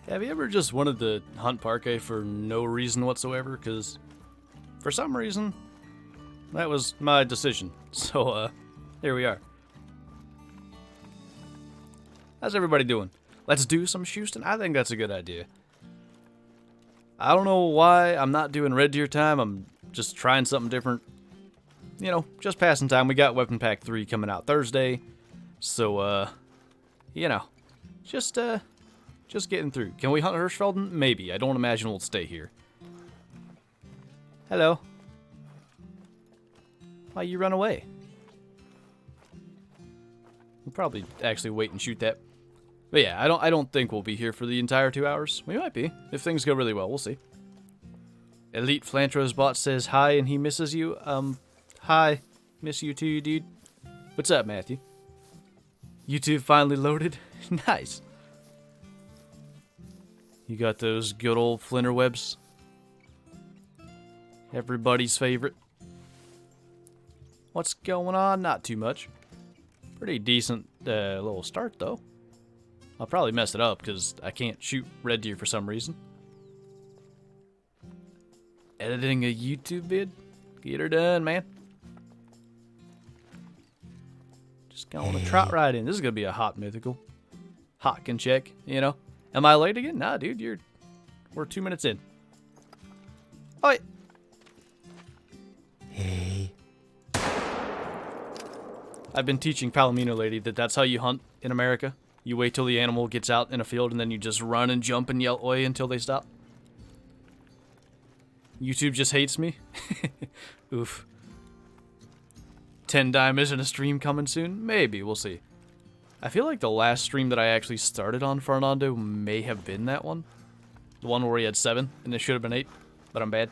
Have you ever just wanted to hunt Parque for no reason whatsoever? Because for some reason, that was my decision. So, here we are. How's everybody doing? Let's do some Shoostin. I think that's a good idea. I don't know why I'm not doing Red Deer time. I'm just trying something different. You know, just passing time. We got Weapon Pack 3 coming out Thursday. So, you know, just getting through. Can we hunt Hirschfelden? Maybe. I don't imagine we'll stay here. Hello. Why you run away? We'll probably actually wait and shoot that. But yeah, I don't think we'll be here for the entire 2 hours. We might be. If things go really well, we'll see. Elite Flantro's bot says hi and he misses you. Hi. Miss you too, dude. What's up, Matthew? YouTube finally loaded? Nice. You got those good old Flinter webs. Everybody's favorite. What's going on? Not too much. Pretty decent little start, though. I'll probably mess it up because I can't shoot Red Deer for some reason. Editing a YouTube vid? Get her done, man. Just gonna trot right in. This is gonna be a hot mythical. Hot can check, you know. Am I late again? Nah, dude, we're 2 minutes in. Oi! Hey. I've been teaching Palomino lady that that's how you hunt in America. You wait till the animal gets out in a field and then you just run and jump and yell oi until they stop. YouTube just hates me. Oof. 10 diamonds in a stream coming soon? Maybe, we'll see. I feel like the last stream that I actually started on Fernando may have been that one. The one where he had 7 and it should have been 8, but I'm bad.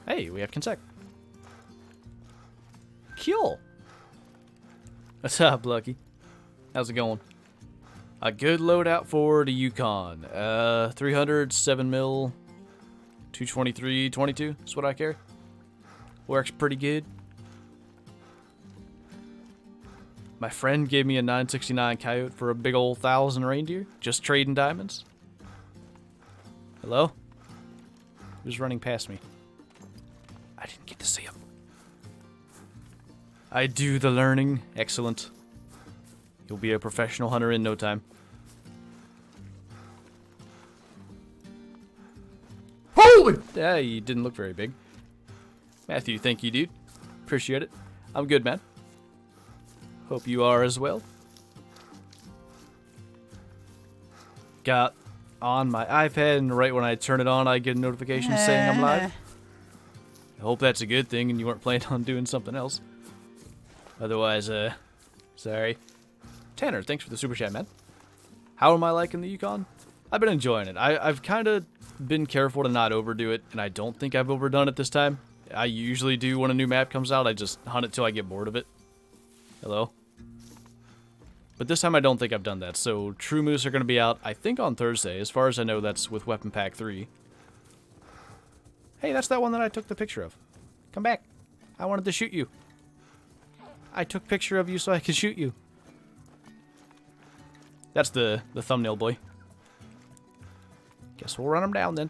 Hey, we have consec. Kill. What's up, Lucky? How's it going? A good loadout for the Yukon. 300, 7 mil, 223, 22. That's what I carry. Works pretty good. My friend gave me a 969 coyote for a big old 1,000 reindeer. Just trading diamonds. Hello? Who's running past me? I didn't get to see him. I do the learning. Excellent. You'll be a professional hunter in no time. Holy! Yeah, you didn't look very big. Matthew, thank you, dude. Appreciate it. I'm good, man. Hope you are as well. Got on my iPad, and right when I turn it on, I get a notification saying I'm live. I hope that's a good thing and you weren't planning on doing something else. Otherwise, sorry. Tanner, thanks for the super chat, man. How am I liking the Yukon? I've been enjoying it. I've kind of been careful to not overdo it, and I don't think I've overdone it this time. I usually do when a new map comes out. I just hunt it till I get bored of it. Hello? But this time I don't think I've done that. So True Moose are going to be out, I think, on Thursday. As far as I know, that's with Weapon Pack 3. Hey, that's that one that I took the picture of. Come back. I wanted to shoot you. I took a picture of you so I could shoot you. That's the thumbnail boy. Guess we'll run him down then.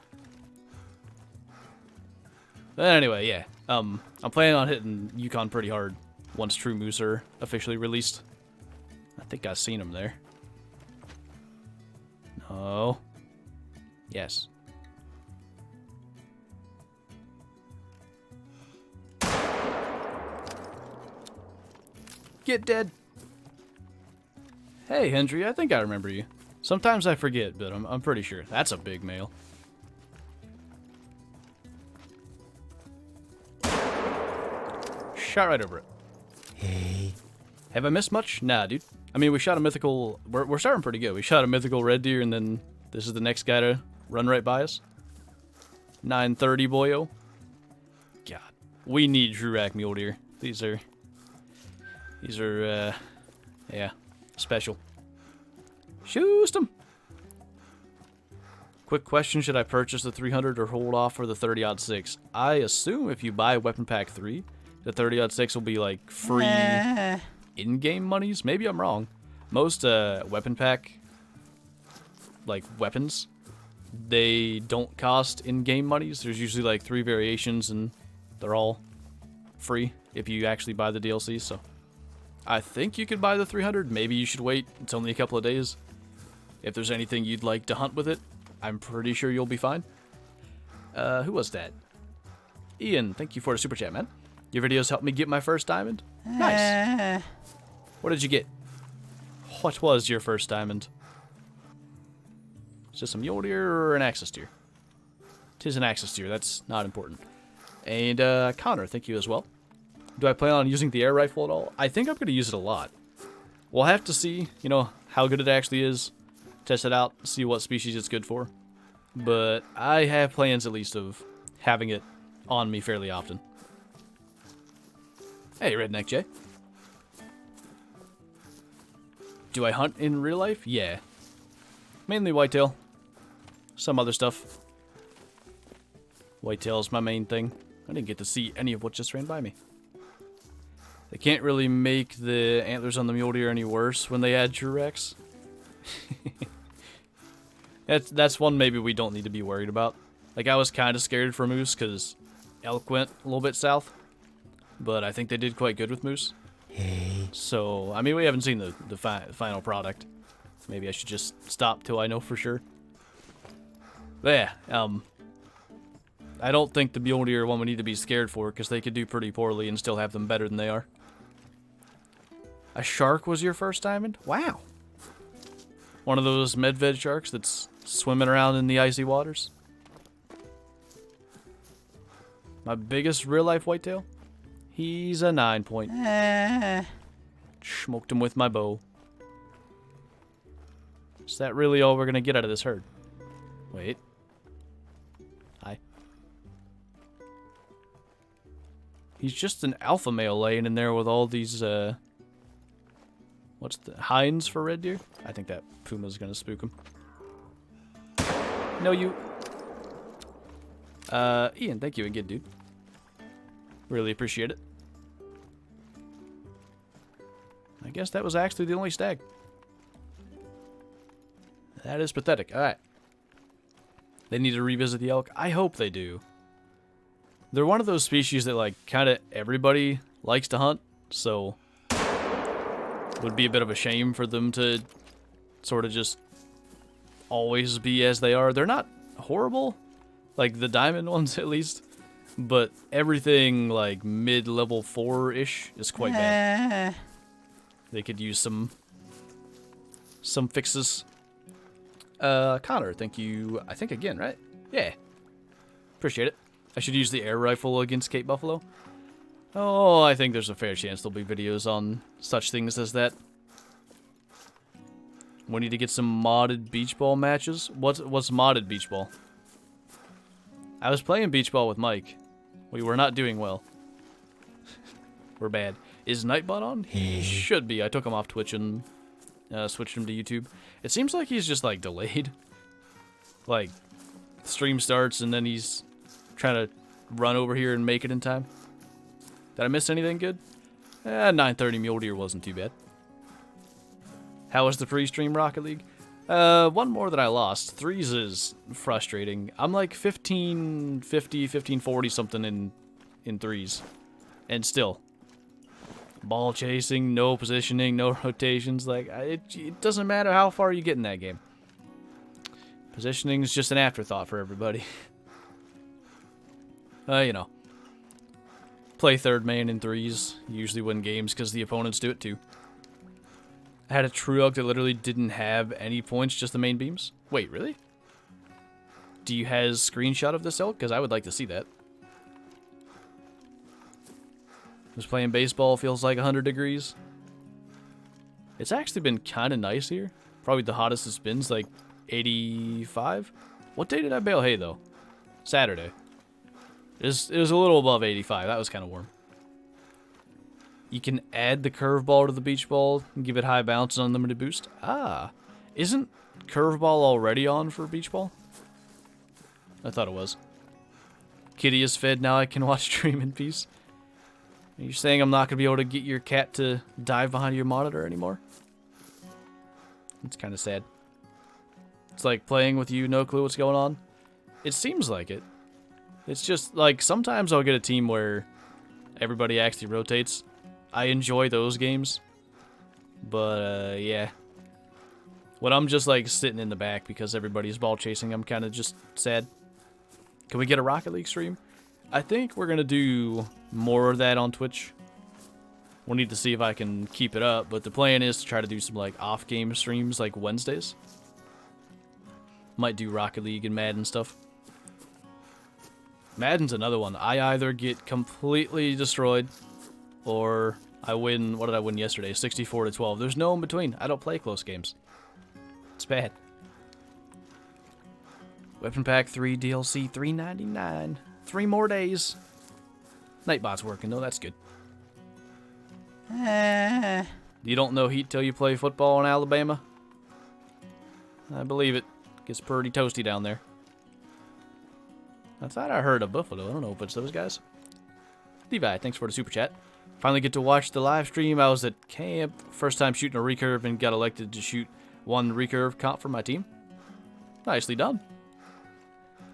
But anyway, yeah. I'm planning on hitting Yukon pretty hard once True Moose are officially released. I think I've seen him there. No. Yes. Get dead. Hey, Hendry, I think I remember you. Sometimes I forget, but I'm pretty sure. That's a big male. Shot right over it. Hey. Have I missed much? Nah, dude. I mean, we shot a mythical... We're starting pretty good. We shot a mythical red deer, and then this is the next guy to run right by us. 930, boyo. God. We need Drurak mule deer. These are, yeah, special. Shoost 'em. Quick question, should I purchase the 300 or hold off for the 30-06? I assume if you buy Weapon Pack 3, the 30-06 will be like free in-game monies. Maybe I'm wrong. Most Weapon Pack like weapons, they don't cost in-game monies. There's usually like 3 variations, and they're all free if you actually buy the DLC. So I think you could buy the 300. Maybe you should wait. It's only a couple of days. If there's anything you'd like to hunt with it, I'm pretty sure you'll be fine. Who was that? Ian, thank you for the super chat, man. Your videos helped me get my first diamond. Nice. What did you get? What was your first diamond? Is this a mule deer or an axis deer? Tis an axis deer. That's not important. And Connor, thank you as well. Do I plan on using the air rifle at all? I think I'm going to use it a lot. We'll have to see, you know, how good it actually is. Test it out, see what species it's good for. But I have plans at least of having it on me fairly often. Hey, Redneck Jay. Do I hunt in real life? Yeah. Mainly whitetail. Some other stuff. Whitetail is my main thing. I didn't get to see any of what just ran by me. They can't really make the antlers on the mule deer any worse when they add Truex. That's one maybe we don't need to be worried about. Like, I was kind of scared for moose because elk went a little bit south. But I think they did quite good with moose. Hey. So, I mean, we haven't seen the final product. Maybe I should just stop till I know for sure. But yeah, I don't think the mule deer are one we need to be scared for because they could do pretty poorly and still have them better than they are. A shark was your first diamond? Wow. One of those medved sharks that's swimming around in the icy waters. My biggest real-life whitetail? He's a 9 point. Smoked him with my bow. Is that really all we're going to get out of this herd? Wait. Hi. He's just an alpha male laying in there with all these, what's the hinds for red deer? I think that puma's going to spook him. No, you. Ian, thank you again, dude. Really appreciate it. I guess that was actually the only stag. That is pathetic. Alright. They need to revisit the elk. I hope they do. They're one of those species that, like, kind of everybody likes to hunt, so it would be a bit of a shame for them to sort of just always be as they are. They're not horrible, like the diamond ones at least, but everything like mid-level 4-ish is quite bad. They could use some fixes. Connor, thank you. I think again, right? Yeah. Appreciate it. I should use the air rifle against Cape Buffalo. Oh, I think there's a fair chance there'll be videos on such things as that. We need to get some modded beach ball matches. What's modded beach ball? I was playing beach ball with Mike. We were not doing well. We're bad. Is Nightbot on? He should be. I took him off Twitch and switched him to YouTube. It seems like he's just, like, delayed. Like, the stream starts and then he's trying to run over here and make it in time. Did I miss anything good? 9:30 mule deer wasn't too bad. How was the pre-stream Rocket League? One more that I lost. Threes is frustrating. I'm like 1550, 1540 something in threes. And still. Ball chasing, no positioning, no rotations. Like, it doesn't matter how far you get in that game. Positioning is just an afterthought for everybody. You know. Play third man in threes. Usually win games because the opponents do it too. I had a true elk that literally didn't have any points, just the main beams. Wait, really? Do you have a screenshot of this elk? Because I would like to see that. Just playing baseball feels like 100 degrees. It's actually been kind of nice here. Probably the hottest it's been is like 85. What day did I bale hay, though? Saturday. It was a little above 85. That was kind of warm. You can add the curveball to the beach ball and give it high bounce and unlimited boost. Ah. Isn't curveball already on for beach ball? I thought it was. Kitty is fed. Now I can watch stream in peace. You're saying I'm not going to be able to get your cat to dive behind your monitor anymore? It's kind of sad. It's like playing with you, no clue what's going on. It seems like it. It's just like sometimes I'll get a team where everybody actually rotates. I enjoy those games. But yeah. When I'm just like sitting in the back because everybody's ball chasing, I'm kind of just sad. Can we get a Rocket League stream? I think we're going to do more of that on Twitch. We'll need to see if I can keep it up, but the plan is to try to do some like off-game streams like Wednesdays. Might do Rocket League and Madden stuff. Madden's another one. I either get completely destroyed or I win. What did I win yesterday? 64-12. There's no in between. I don't play close games. It's bad. Weapon Pack 3 DLC $3.99. 3 more days. Nightbot's working though. That's good. You don't know heat till you play football in Alabama? I believe it. Gets pretty toasty down there. I thought I heard a buffalo. I don't know if it's those guys. Levi, thanks for the super chat. Finally get to watch the live stream. I was at camp. First time shooting a recurve and got elected to shoot one recurve comp for my team. Nicely done.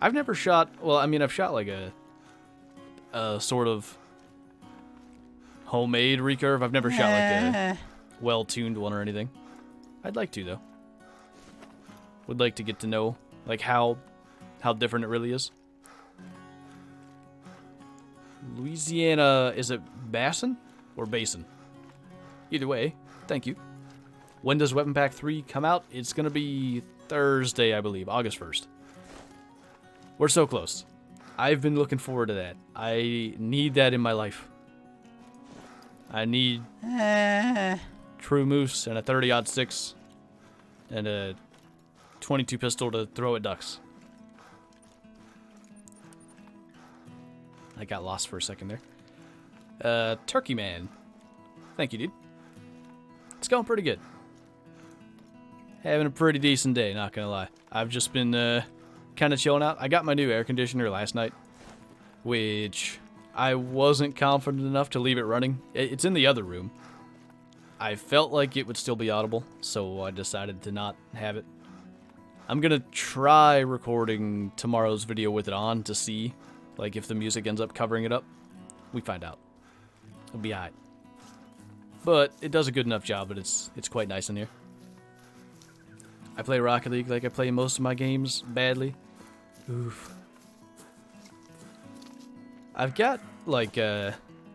I've never shot... Well, I mean, I've shot like a sort of homemade recurve. I've never shot like a well-tuned one or anything. I'd like to, though. Would like to get to know like how different it really is. Louisiana, is it Bassin or Basin? Either way, thank you. When does Weapon Pack 3 come out? It's going to be Thursday, I believe, August 1st. We're so close. I've been looking forward to that. I need that in my life. I need True Moose and a 30-06 and a 22 pistol to throw at ducks. I got lost for a second there. Turkey Man. Thank you, dude. It's going pretty good. Having a pretty decent day, not gonna lie. I've just been kind of chilling out. I got my new air conditioner last night, which I wasn't confident enough to leave it running. It's in the other room. I felt like it would still be audible, so I decided to not have it. I'm gonna try recording tomorrow's video with it on to see, like, if the music ends up covering it up. We find out. It'll be alright. But it does a good enough job, but it's quite nice in here. I play Rocket League like I play most of my games badly. Oof. I've got, like,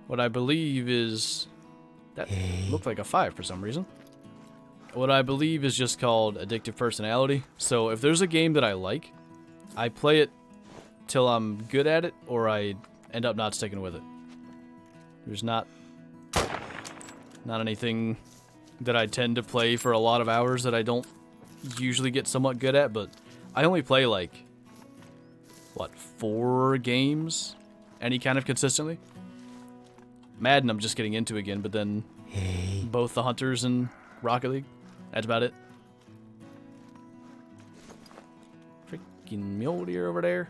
what I believe is... That looked like a 5 for some reason. What I believe is just called addictive personality. So if there's a game that I like, I play it till I'm good at it, or I end up not sticking with it. There's not anything that I tend to play for a lot of hours that I don't usually get somewhat good at, but I only play like, what, 4 games any kind of consistently? Madden I'm just getting into again, but then both the Hunters and Rocket League, that's about it. Freaking mule deer over there.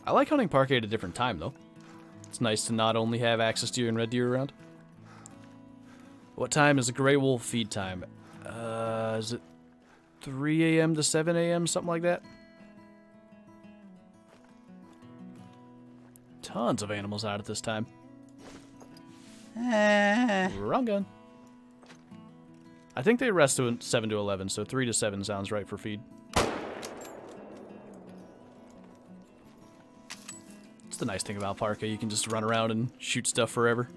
I like hunting Parque at a different time, though. It's nice to not only have access deer and red deer around. What time is a gray wolf feed time? Is it 3 a.m. to 7 a.m., something like that? Tons of animals out at this time. Wrong gun. I think they rest to 7 to 11, so 3 to 7 sounds right for feed. It's the nice thing about Parque. You can just run around and shoot stuff forever.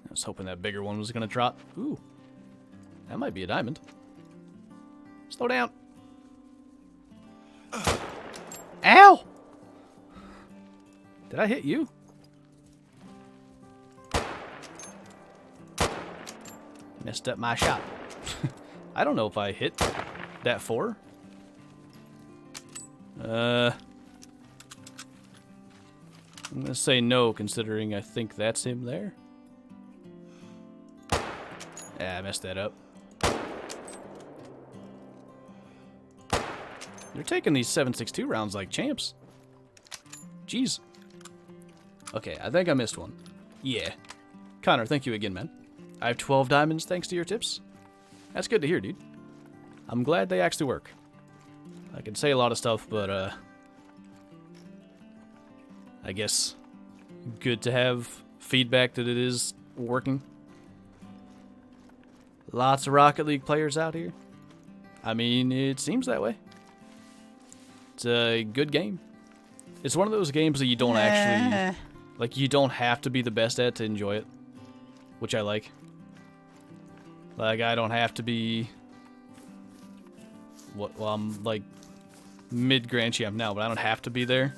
I was hoping that bigger one was going to trot. Ooh. That might be a diamond. Slow down. Ow! Did I hit you? Messed up my shot. I don't know if I hit that 4. I'm gonna say no, considering I think that's him there. Yeah, I messed that up. You're taking these 7.62 rounds like champs. Jeez. Okay, I think I missed one. Yeah. Connor, thank you again, man. I have 12 diamonds thanks to your tips. That's good to hear, dude. I'm glad they actually work. I can say a lot of stuff, but, I guess good to have feedback that it is working. Lots of Rocket League players out here. I mean, it seems that way. It's a good game. It's one of those games that you don't actually... Like, you don't have to be the best at to enjoy it. Which I like. Like, I don't have to be... Well, I'm, like, mid-Grand Champ now, but I don't have to be there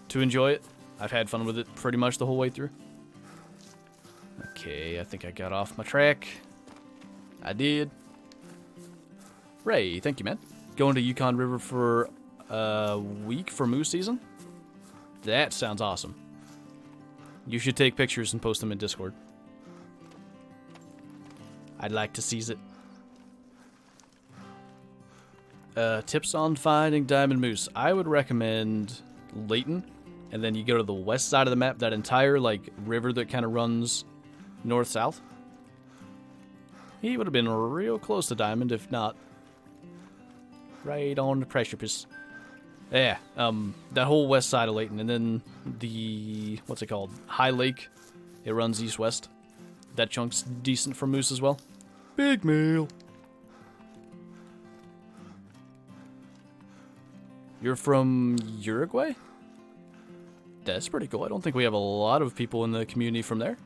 to enjoy it. I've had fun with it pretty much the whole way through. Okay, I think I got off my track. I did. Ray, thank you, man. Going to Yukon River for a week for moose season? That sounds awesome. You should take pictures and post them in Discord. I'd like to seize it. Tips on finding diamond moose. I would recommend Layton, and then you go to the west side of the map, that entire, like, river that kind of runs north-south. He would have been real close to diamond, if not right on the precipice. Yeah, that whole west side of Layton, and then the, what's it called? High Lake. It runs east-west. That chunk's decent for moose as well. Big meal. You're from Uruguay? That's pretty cool. I don't think we have a lot of people in the community from there.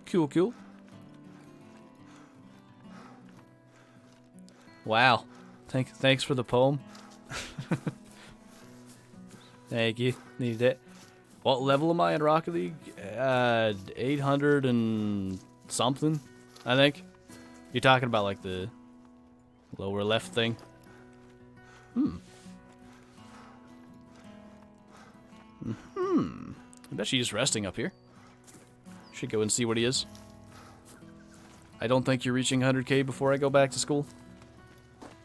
Cool, cool. Wow. Thanks for the poem. Thank you. Needed it. What level am I in Rocket League? 800 and something, I think. You're talking about like the lower left thing. I bet she's resting up here. Should go and see what he is. I don't think you're reaching 100k before I go back to school.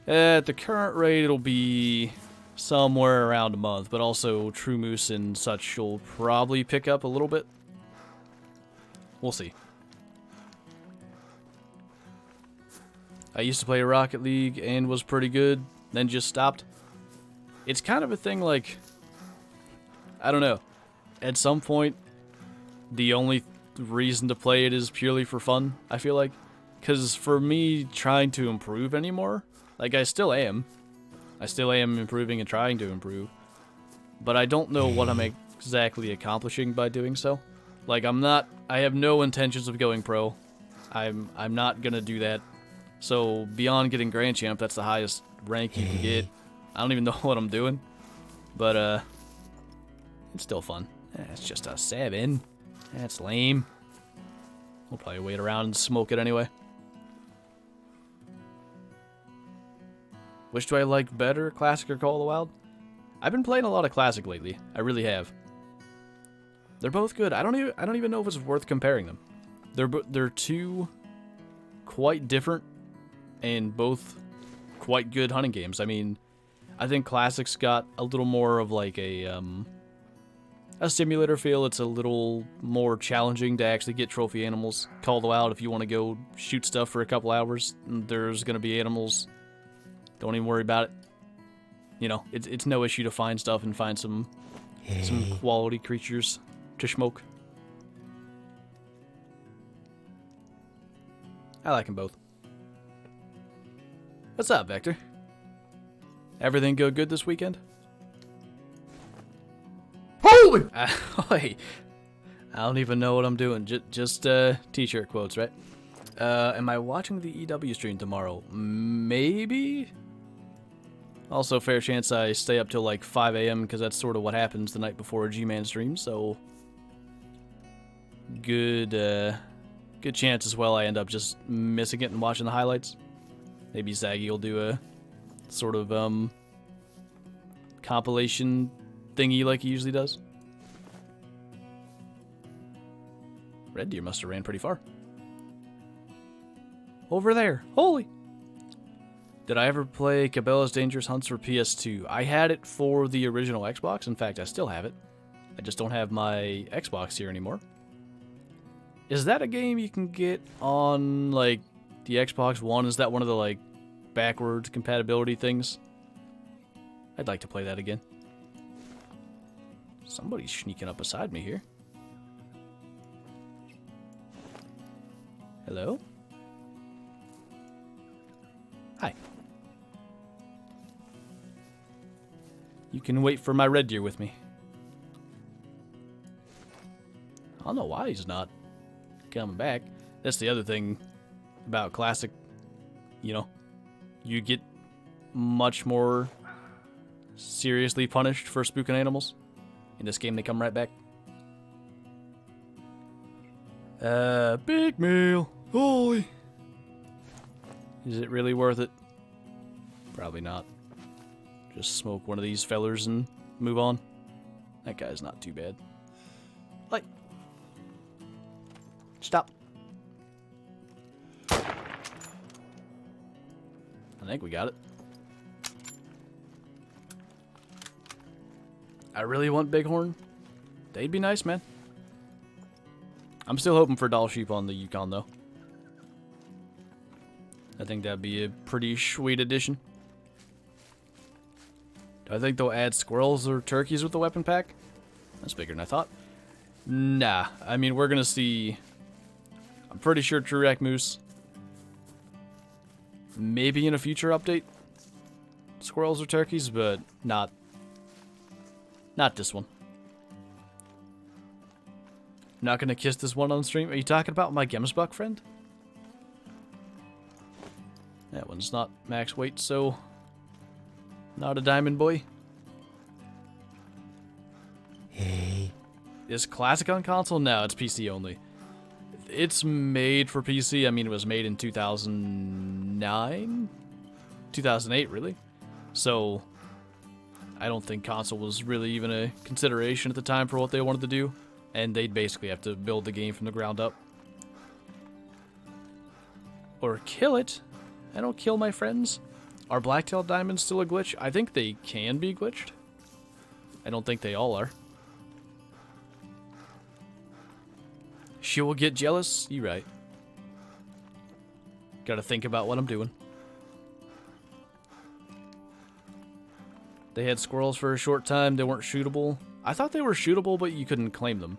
At the current rate, it'll be somewhere around a month, but also True Moose and such will probably pick up a little bit. We'll see. I used to play Rocket League and was pretty good, then just stopped. It's kind of a thing like, I don't know. At some point, the only reason to play it is purely for fun, I feel like. Because for me, trying to improve anymore, like I still am. I still am improving and trying to improve. But I don't know what I'm exactly accomplishing by doing so. Like I have no intentions of going pro. I'm not gonna do that. So beyond getting Grand Champ, that's the highest rank you can get. I don't even know what I'm doing. But it's still fun. It's just a 7. That's lame. We'll probably wait around and smoke it anyway. Which do I like better, Classic or Call of the Wild? I've been playing a lot of Classic lately. I really have. They're both good. I don't even know if it's worth comparing them. They're two quite different and both quite good hunting games. I mean, I think Classic's got a little more of like a simulator feel. It's a little more challenging to actually get trophy animals. Call of the Wild, if you want to go shoot stuff for a couple hours, there's going to be animals. Don't even worry about it. You know, it's no issue to find stuff and find some quality creatures to smoke. I like them both. What's up, Vector? Everything go good this weekend? Holy! Wait, I don't even know what I'm doing. Just t-shirt quotes, right? Am I watching the EW stream tomorrow? Maybe? Also, fair chance I stay up till like 5 a.m. because that's sort of what happens the night before a G-Man stream, so... Good chance as well I end up just missing it and watching the highlights. Maybe Zaggy will do a sort of, compilation thingy like he usually does. Red Deer must have ran pretty far. Over there. Holy! Did I ever play Cabela's Dangerous Hunts for PS2? I had it for the original Xbox. In fact, I still have it. I just don't have my Xbox here anymore. Is that a game you can get on, like, the Xbox One? Is that one of the, like, backwards compatibility things? I'd like to play that again. Somebody's sneaking up beside me here. Hello? Hi. You can wait for my red deer with me. I don't know why he's not coming back. That's the other thing about classic. You know, you get much more seriously punished for spooking animals. In this game, they come right back. Big meal. Holy. Is it really worth it? Probably not. Just smoke one of these fellers and move on. That guy's not too bad. Like. Stop. I think we got it. I really want bighorn. They'd be nice, man. I'm still hoping for doll sheep on the Yukon, though. I think that'd be a pretty sweet addition. Do I think they'll add squirrels or turkeys with the weapon pack? That's bigger than I thought. Nah, I mean, we're gonna see... I'm pretty sure Trurak Moose. Maybe in a future update. Squirrels or turkeys, but not this one. I'm not gonna kiss this one on stream. Are you talking about my Gemsbuck friend? That one's not max weight, so not a diamond boy. Hey. Is classic on console? No, it's PC only. It's made for PC. I mean, it was made in 2009? 2008, really? So, I don't think console was really even a consideration at the time for what they wanted to do. And they'd basically have to build the game from the ground up. Or kill it. I don't kill my friends. Are blacktail diamonds still a glitch? I think they can be glitched. I don't think they all are. She will get jealous? You right. Gotta think about what I'm doing. They had squirrels for a short time. They weren't shootable. I thought they were shootable, but you couldn't claim them.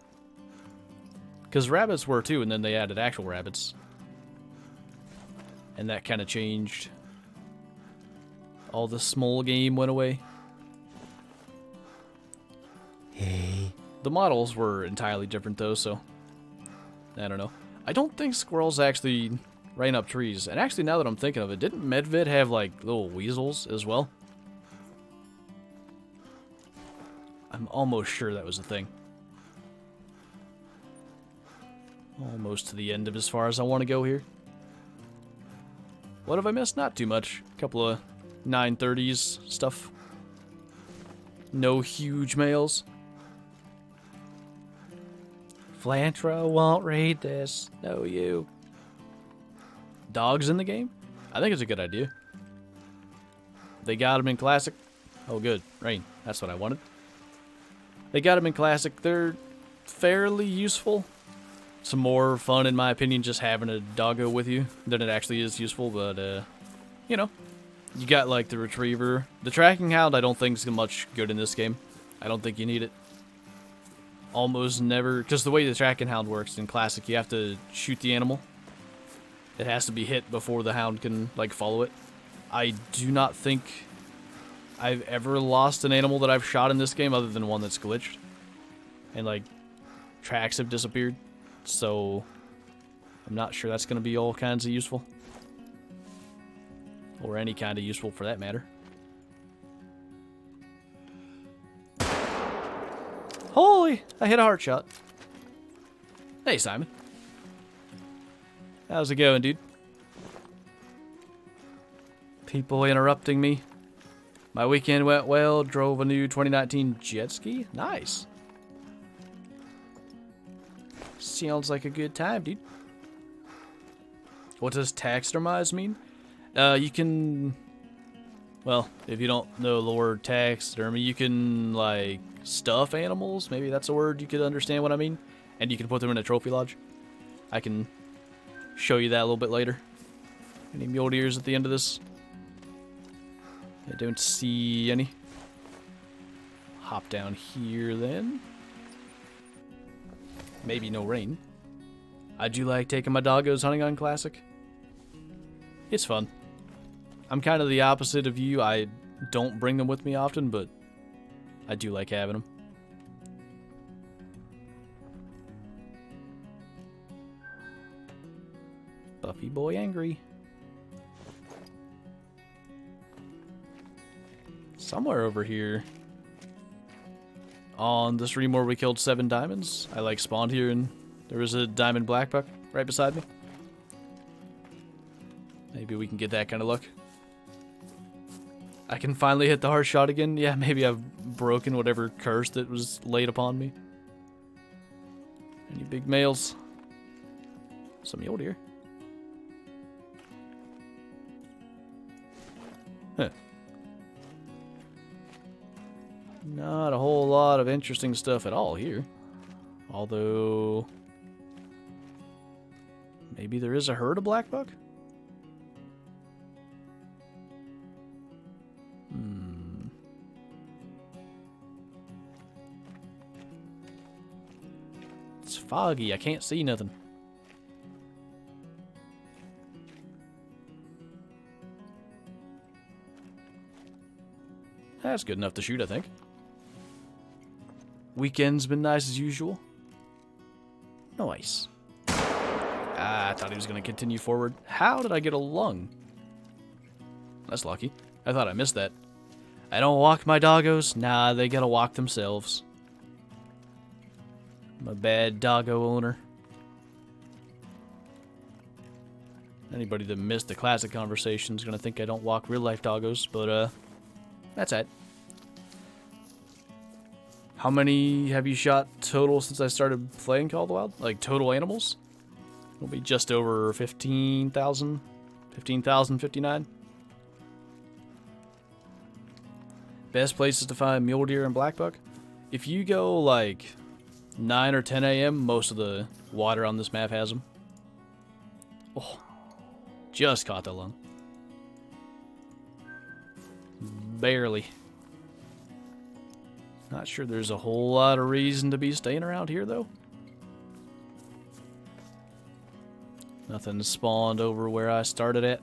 Because rabbits were too, and then they added actual rabbits. And that kind of changed. All the small game went away. Hey. The models were entirely different though, so... I don't know. I don't think squirrels actually ran up trees. And actually, now that I'm thinking of it, didn't Medved have, like, little weasels as well? I'm almost sure that was a thing. Almost to the end of as far as I want to go here. What have I missed? Not too much. A couple of 930s stuff. No huge males. Flantra won't read this. No, you. Dogs in the game? I think it's a good idea. They got them in Classic. Oh, good. Rain. That's what I wanted. They got them in Classic. They're fairly useful. It's more fun, in my opinion, just having a doggo with you than it actually is useful. But, you know, you got, like, the Retriever. The Tracking Hound I don't think is much good in this game. I don't think you need it. Almost never, because the way the Tracking Hound works in Classic, you have to shoot the animal. It has to be hit before the hound can, like, follow it. I do not think I've ever lost an animal that I've shot in this game other than one that's glitched. And, like, tracks have disappeared. So, I'm not sure that's going to be all kinds of useful. Or any kind of useful for that matter. Holy! I hit a heart shot. Hey, Simon. How's it going, dude? People interrupting me. My weekend went well. Drove a new 2019 jet ski. Nice. Sounds like a good time, dude. What does taxidermize mean? You can... Well, if you don't know the word taxidermy, you can, like, stuff animals. Maybe that's a word you could understand what I mean. And you can put them in a trophy lodge. I can show you that a little bit later. Any mule deers at the end of this? I don't see any. Hop down here then. Maybe no rain. I do like taking my doggos hunting on Classic. It's fun. I'm kind of the opposite of you. I don't bring them with me often, but I do like having them. Buffy boy angry. Somewhere over here on the stream where we killed 7 diamonds, I like spawned here and there was a diamond black buck right beside me. Maybe we can get that kind of luck. I can finally hit the hard shot again. Yeah, maybe I've broken whatever curse that was laid upon me. Any big males? Some mule deer. Huh. Not a whole lot of interesting stuff at all here. Although, maybe there is a herd of black buck? It's foggy, I can't see nothing. That's good enough to shoot, I think. Weekend's been nice as usual. Nice. I thought he was going to continue forward. How did I get a lung? That's lucky. I thought I missed that. I don't walk my doggos. Nah, they gotta walk themselves. I'm a bad doggo owner. Anybody that missed the classic conversation is gonna think I don't walk real life doggos, but that's it. How many have you shot total since I started playing Call of the Wild? Like total animals? It'll be just over 15,000. 15,059. Best places to find mule deer and black buck? If you go like 9 or 10 a.m., most of the water on this map has them. Oh, just caught the lung. Barely. Not sure there's a whole lot of reason to be staying around here, though. Nothing spawned over where I started at.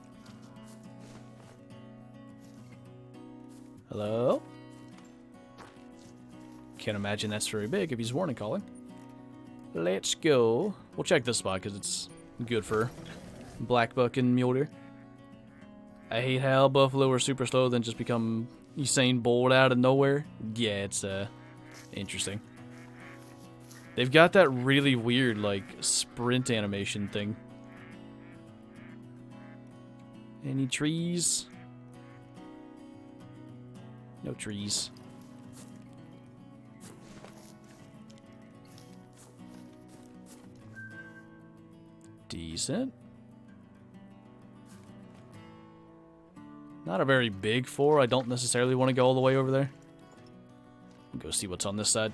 Hello? Can't imagine that's very big if he's warning calling. Let's go. We'll check this spot because it's good for black buck and mule deer. I hate how buffalo are super slow then just become Usain Bolt out of nowhere. Yeah, it's interesting. They've got that really weird like sprint animation thing. Any trees? No trees. Decent. Not a very big 4. I don't necessarily want to go all the way over there. I'll go see what's on this side.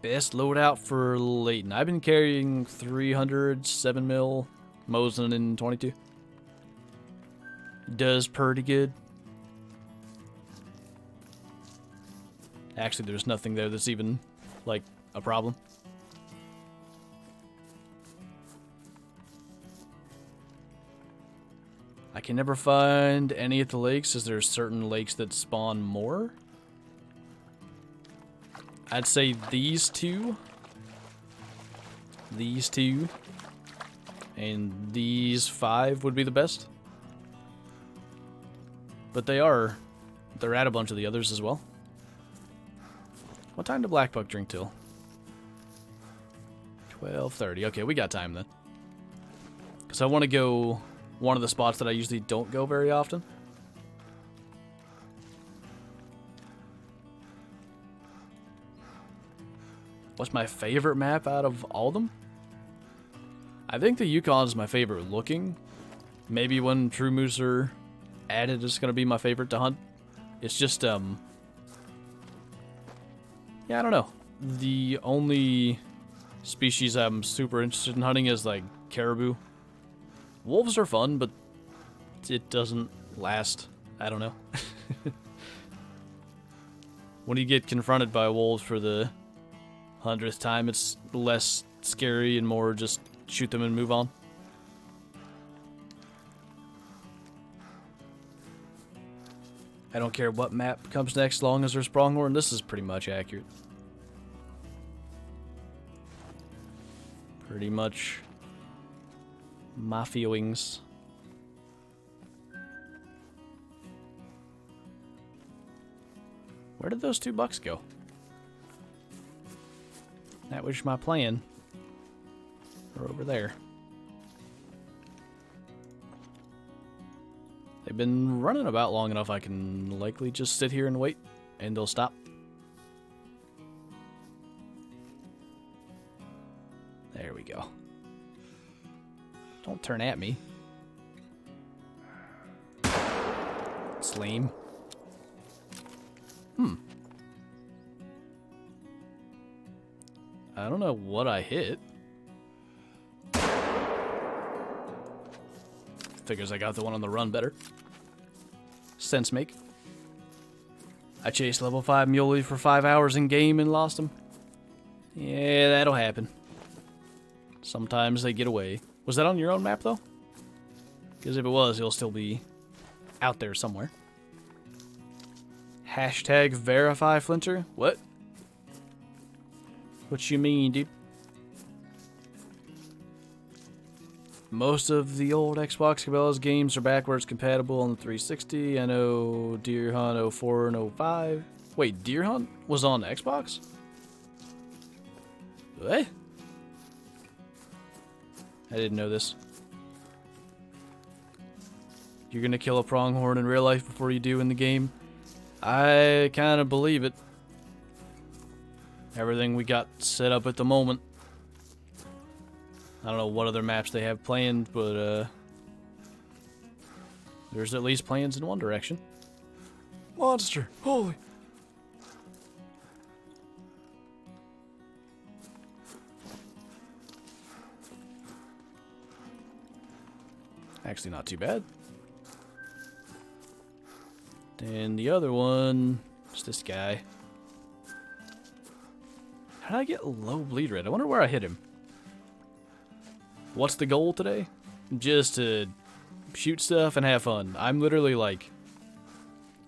Best loadout for Layton. I've been carrying 300 7mm Mosin in 22. Does pretty good. Actually, there's nothing there that's even like a problem. I can never find any at the lakes. Is there certain lakes that spawn more? I'd say these two, and these 5 would be the best. But they're at a bunch of the others as well. What time did black buck drink till? 12:30. Okay, we got time then. Because I want to go one of the spots that I usually don't go very often. What's my favorite map out of all of them? I think the Yukon is my favorite looking. Maybe when True Moose are added, it's going to be my favorite to hunt. It's just, Yeah, I don't know. The only species I'm super interested in hunting is, like, caribou. Wolves are fun, but it doesn't last. I don't know. When you get confronted by wolves for the 100th time, it's less scary and more just shoot them and move on. I don't care what map comes next, as long as there's pronghorn. This is pretty much accurate. Pretty much my feelings. Where did those 2 bucks go? That was my plan. They're over there. They've been running about long enough I can likely just sit here and wait, and they'll stop. There we go. Don't turn at me. It's lame. I don't know what I hit. Figures I got the one on the run better. Sense make. I chased level 5 muley for 5 hours in game and lost him. Yeah, that'll happen. Sometimes they get away. Was that on your own map, though? Because if it was, he'll still be out there somewhere. Hashtag verify Flinter? What? What you mean, dude? Most of the old Xbox Cabela's games are backwards compatible on the 360. I know Deer Hunt 04 and 05. Wait, Deer Hunt was on Xbox? What? I didn't know this. You're gonna kill a pronghorn in real life before you do in the game? I kind of believe it. Everything we got set up at the moment. I don't know what other maps they have planned, but there's at least plans in one direction. Monster! Holy! Actually not too bad. And the other one is this guy. How did I get low bleed rate? I wonder where I hit him. What's the goal today? Just to shoot stuff and have fun. I'm literally like,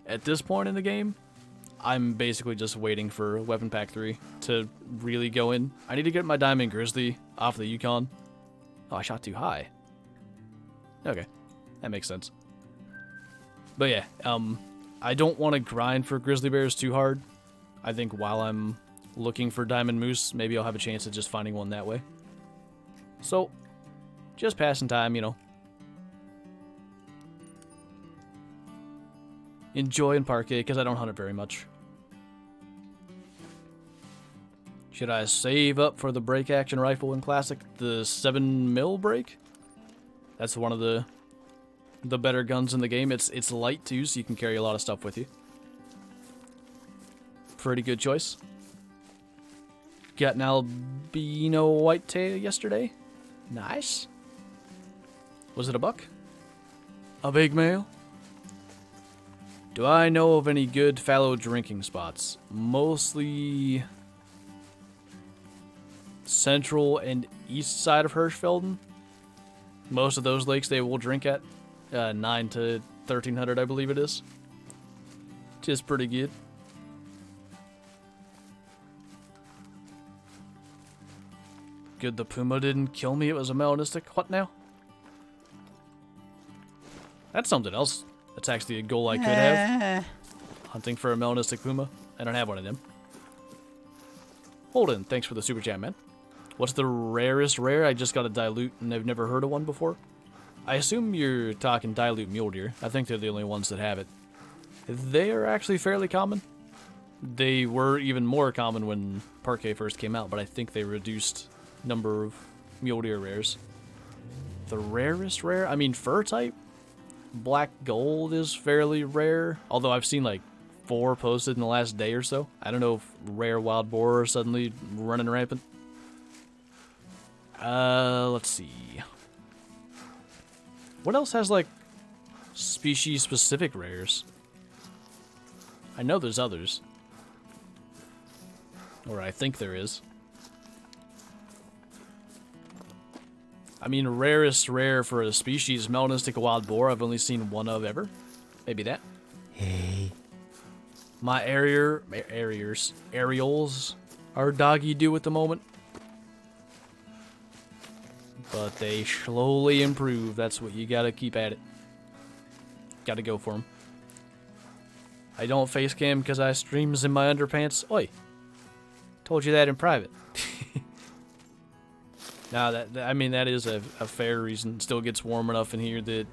at this point in the game, I'm basically just waiting for Weapon Pack 3 to really go in. I need to get my Diamond Grizzly off the Yukon. Oh, I shot too high. Okay, that makes sense. But yeah, I don't want to grind for grizzly bears too hard. I think while I'm looking for diamond moose, maybe I'll have a chance at just finding one that way. So, just passing time, you know. Enjoying Parque, because I don't hunt it very much. Should I save up for the break action rifle in Classic? The 7mm break? That's one of the better guns in the game. It's light too, so you can carry a lot of stuff with you. Pretty good choice. Got an albino whitetail yesterday. Nice. Was it a buck? A big male? Do I know of any good fallow drinking spots? Mostly central and east side of Hirschfelden. Most of those lakes they will drink at 9 to 1300, I believe it is. Just pretty good. Good the puma didn't kill me, it was a melanistic. What now? That's something else. That's actually a goal I could have. Hunting for a melanistic puma. I don't have one of them. Holden, thanks for the super chat, man. What's the rarest rare? I just got a dilute and I've never heard of one before. I assume you're talking dilute mule deer. I think they're the only ones that have it. They are actually fairly common. They were even more common when Parque first came out, but I think they reduced number of mule deer rares. The rarest rare? I mean, fur type? Black gold is fairly rare. Although I've seen like 4 posted in the last day or so. I don't know if rare wild boar are suddenly running rampant. Let's see. What else has, like, species-specific rares? I know there's others. Or I think there is. I mean, rarest rare for a species, melanistic wild boar, I've only seen one of ever. Maybe that. Hey. My aerials are doggy-do at the moment. But they slowly improve. That's what you gotta keep at it. Gotta go for them. I don't face cam because I streams in my underpants. Oi. Told you that in private. Now, I mean, that is a fair reason. It still gets warm enough in here that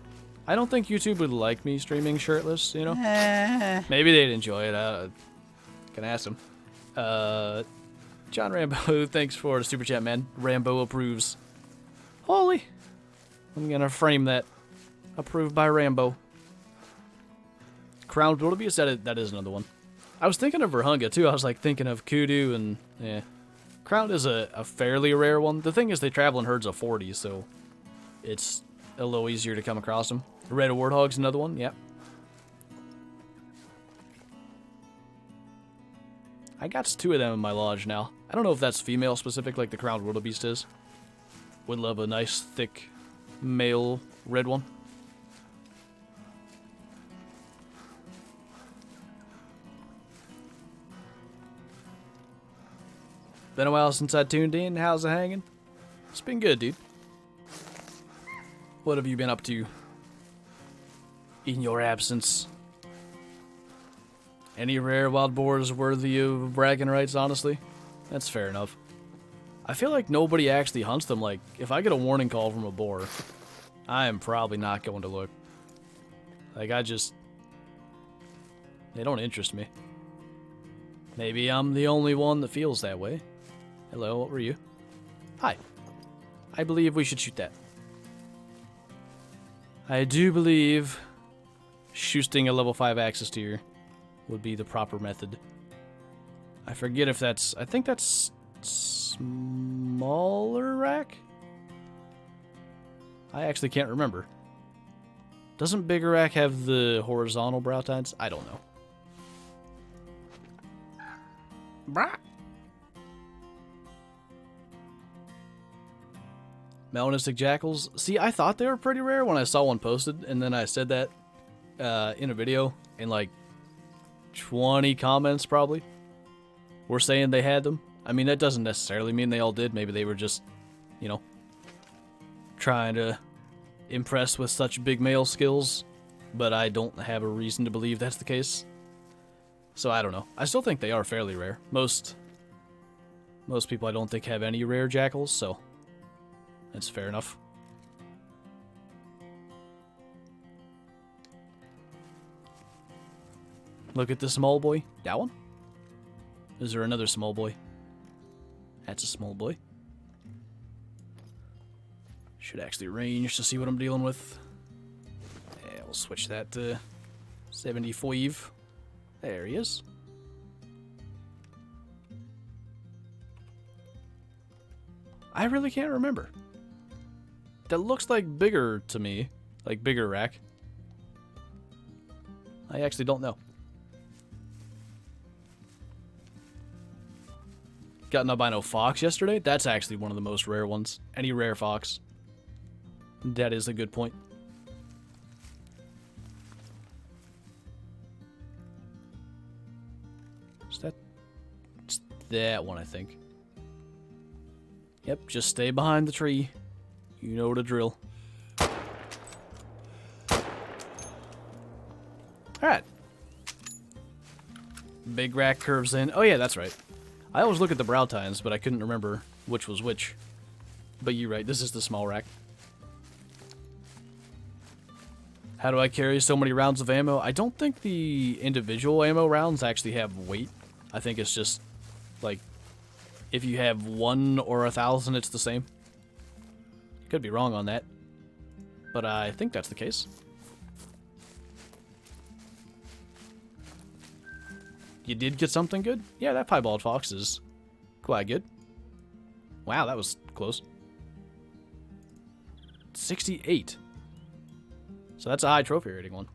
I don't think YouTube would like me streaming shirtless, you know? Maybe they'd enjoy it. Can ask them. John Rambo, thanks for the super chat, man. Rambo approves. Holy. I'm gonna frame that. Approved by Rambo. Crowned wildebeest, that is another one. I was thinking of Verhunga, too. I was, like, thinking of Kudu and, yeah. Crowned is a fairly rare one. The thing is, they travel in herds of 40, so it's a little easier to come across them. Red warthog's another one, yep. I got 2 of them in my lodge now. I don't know if that's female specific like the crowned wildebeest is. Would love a nice, thick, male red one. Been a while since I tuned in. How's it hanging? It's been good, dude. What have you been up to in your absence? Any rare wild boars worthy of bragging rights, honestly? That's fair enough. I feel like nobody actually hunts them. Like, if I get a warning call from a boar, I am probably not going to look. Like, they don't interest me. Maybe I'm the only one that feels that way. Hello, what were you? Hi. I believe we should shoot that. I do believe shoosting a level 5 axis tier would be the proper method. I forget if that's... I think that's smaller rack? I actually can't remember. Doesn't bigger rack have the horizontal brow tines? I don't know. Brah. Melanistic jackals. See, I thought they were pretty rare when I saw one posted, and then I said that in a video, and like 20 comments probably were saying they had them. I mean, that doesn't necessarily mean they all did. Maybe they were just, you know, trying to impress with such big male skills, but I don't have a reason to believe that's the case. So I don't know. I still think they are fairly rare. Most people I don't think have any rare jackals, so that's fair enough. Look at the small boy. That one? Is there another small boy? That's a small boy. Should actually range to see what I'm dealing with. Yeah, we'll switch that to 75. There he is. I really can't remember. That looks like bigger to me. Like bigger rack. I actually don't know. Got an albino fox yesterday. That's actually one of the most rare ones. Any rare fox. That is a good point. Is that... It's that one, I think. Yep, just stay behind the tree. You know the drill. Alright. Big rack curves in. Oh yeah, that's right. I always look at the brow tines, but I couldn't remember which was which. But you're right, this is the small rack. How do I carry so many rounds of ammo? I don't think the individual ammo rounds actually have weight. I think it's just, like, if you have 1 or 1,000, it's the same. Could be wrong on that. But I think that's the case. you did get something good. Yeah, that piebald fox is quite good. Wow, that was close. 68. So that's a high trophy rating one.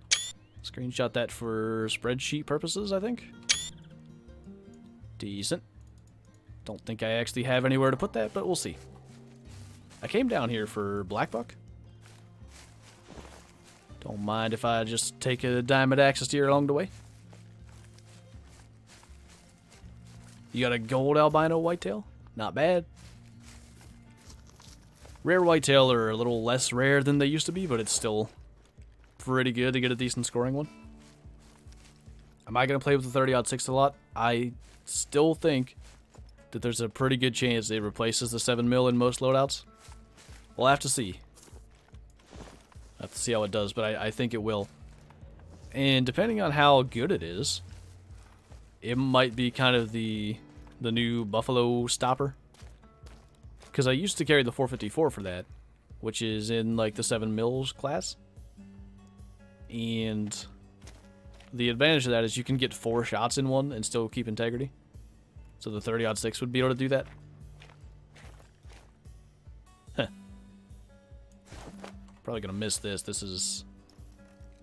Screenshot that for spreadsheet purposes, I think. Decent. Don't think I actually have anywhere to put that, but we'll see. I came down here for black buck. Don't mind if I just take a diamond axe steer along the way. You got a gold albino whitetail? Not bad. Rare whitetail are a little less rare than they used to be, but it's still pretty good to get a decent scoring one. Am I going to play with the 30-06 a lot? I still think that there's a pretty good chance it replaces the 7mm in most loadouts. We'll have to see. I'll have to see how it does, but I think it will. And depending on how good it is, it might be kind of the new Buffalo stopper. Because I used to carry the 454 for that, which is in like the 7mm class. And the advantage of that is you can get 4 shots in one and still keep integrity. So the 30-06 would be able to do that. Huh. Probably gonna miss this. This is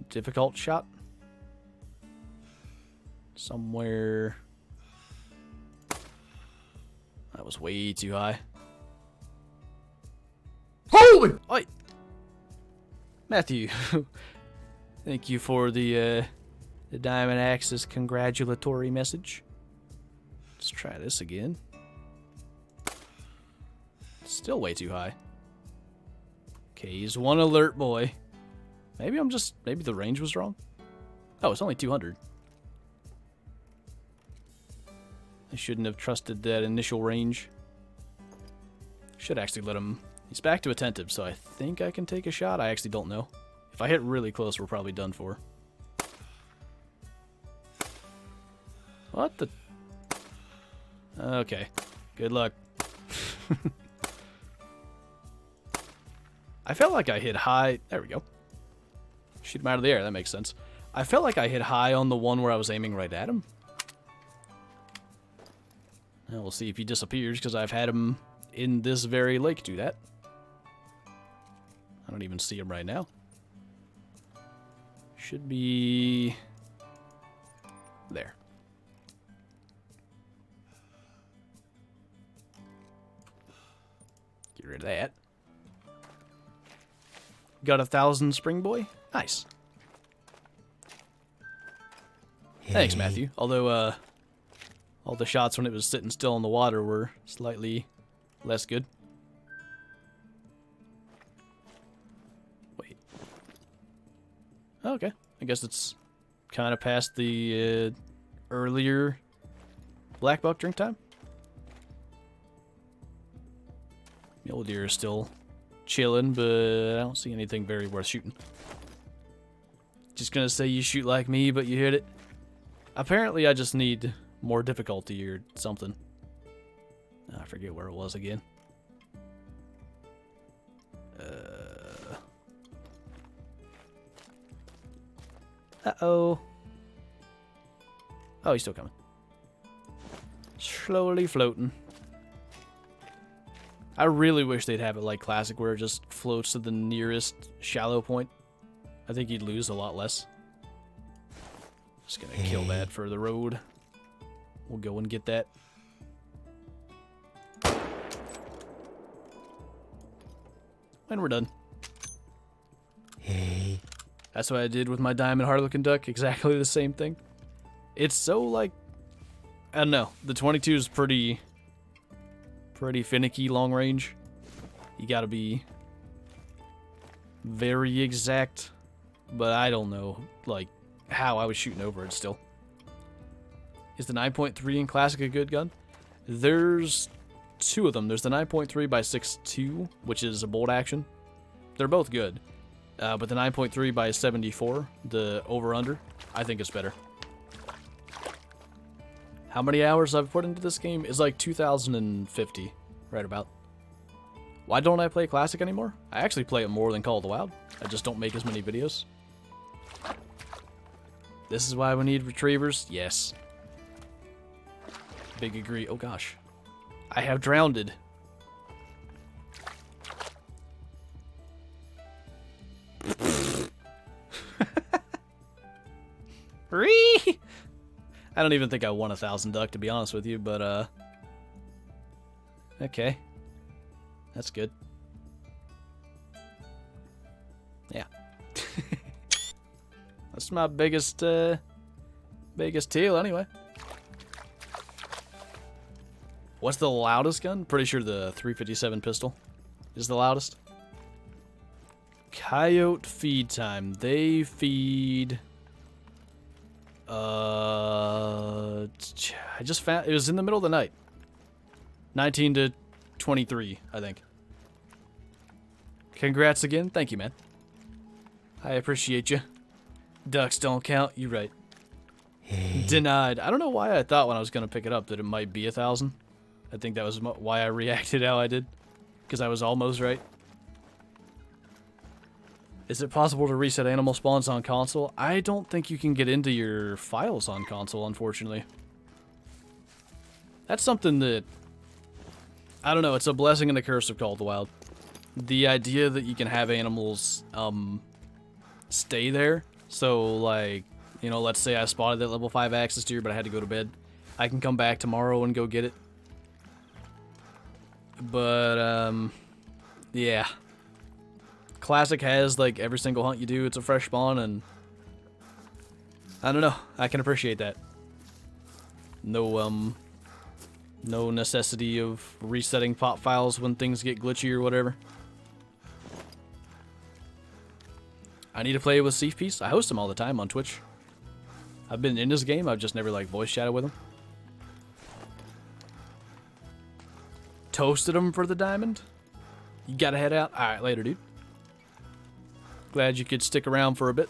difficult shot. Somewhere. That was way too high. Holy! Oi! Matthew, thank you for the Diamond Axe's congratulatory message. Let's try this again. Still way too high. Okay, he's one alert boy. Maybe the range was wrong. Oh, it's only 200. I shouldn't have trusted that initial range. Should actually let him. He's back to attentive, so I think I can take a shot. I actually don't know. If I hit really close, we're probably done for. What the? Okay. Good luck. I felt like I hit high. There we go. Shoot him out of the air. That makes sense. I felt like I hit high on the one where I was aiming right at him. Now we'll see if he disappears, because I've had him in this very lake do that. I don't even see him right now. Should be there. Get rid of that. Got 1,000 spring boy. Nice. Thanks, Matthew. Although, all the shots when it was sitting still in the water were slightly less good. Wait. Okay. I guess it's kind of past the earlier black buck drink time. Mule deer is still chilling, but I don't see anything very worth shooting. Just gonna say you shoot like me, but you hit it. Apparently, I just need more difficulty or something. I forget where it was again. Uh-oh. Oh, he's still coming. Slowly floating. I really wish they'd have it like Classic, where it just floats to the nearest shallow point. I think you'd lose a lot less. Just gonna kill that for the road. We'll go and get that. And we're done. Hey. That's what I did with my diamond hard-looking duck. Exactly the same thing. It's so, like, I don't know. The 22 is pretty finicky long range. You gotta be very exact. But I don't know, like, how I was shooting over it still. Is the 9.3 in Classic a good gun? There's 2 of them. There's the 9.3 by 6.2, which is a bolt action. They're both good. But the 9.3 by 74, the over-under, I think is better. How many hours I've put into this game is like 2,050, right about. Why don't I play Classic anymore? I actually play it more than Call of the Wild. I just don't make as many videos. This is why we need retrievers? Yes. Big agree. Oh gosh. I have drowned. Ree! I don't even think I won 1,000 duck, to be honest with you, but okay. That's good. Yeah. That's my biggest teal anyway. What's the loudest gun? Pretty sure the 357 pistol is the loudest. Coyote feed time. They feed... I just found... It was in the middle of the night. 19 to 23, I think. Congrats again. Thank you, man. I appreciate you. Ducks don't count. You right. Hey. Denied. I don't know why I thought when I was going to pick it up that it might be 1,000. I think that was why I reacted how I did. Because I was almost right. Is it possible to reset animal spawns on console? I don't think you can get into your files on console, unfortunately. That's something that... I don't know, it's a blessing and a curse of Call of the Wild. The idea that you can have animals stay there. So, like, you know, let's say I spotted that level 5 axis deer, but I had to go to bed. I can come back tomorrow and go get it. But, yeah. Classic has, like, every single hunt you do, it's a fresh spawn, and I don't know. I can appreciate that. No necessity of resetting pop files when things get glitchy or whatever. I need to play with Thief Piece. I host him all the time on Twitch. I've been in this game, I've just never, like, voice chatted with him. Toasted him for the diamond. You gotta head out? Alright, later, dude. Glad you could stick around for a bit.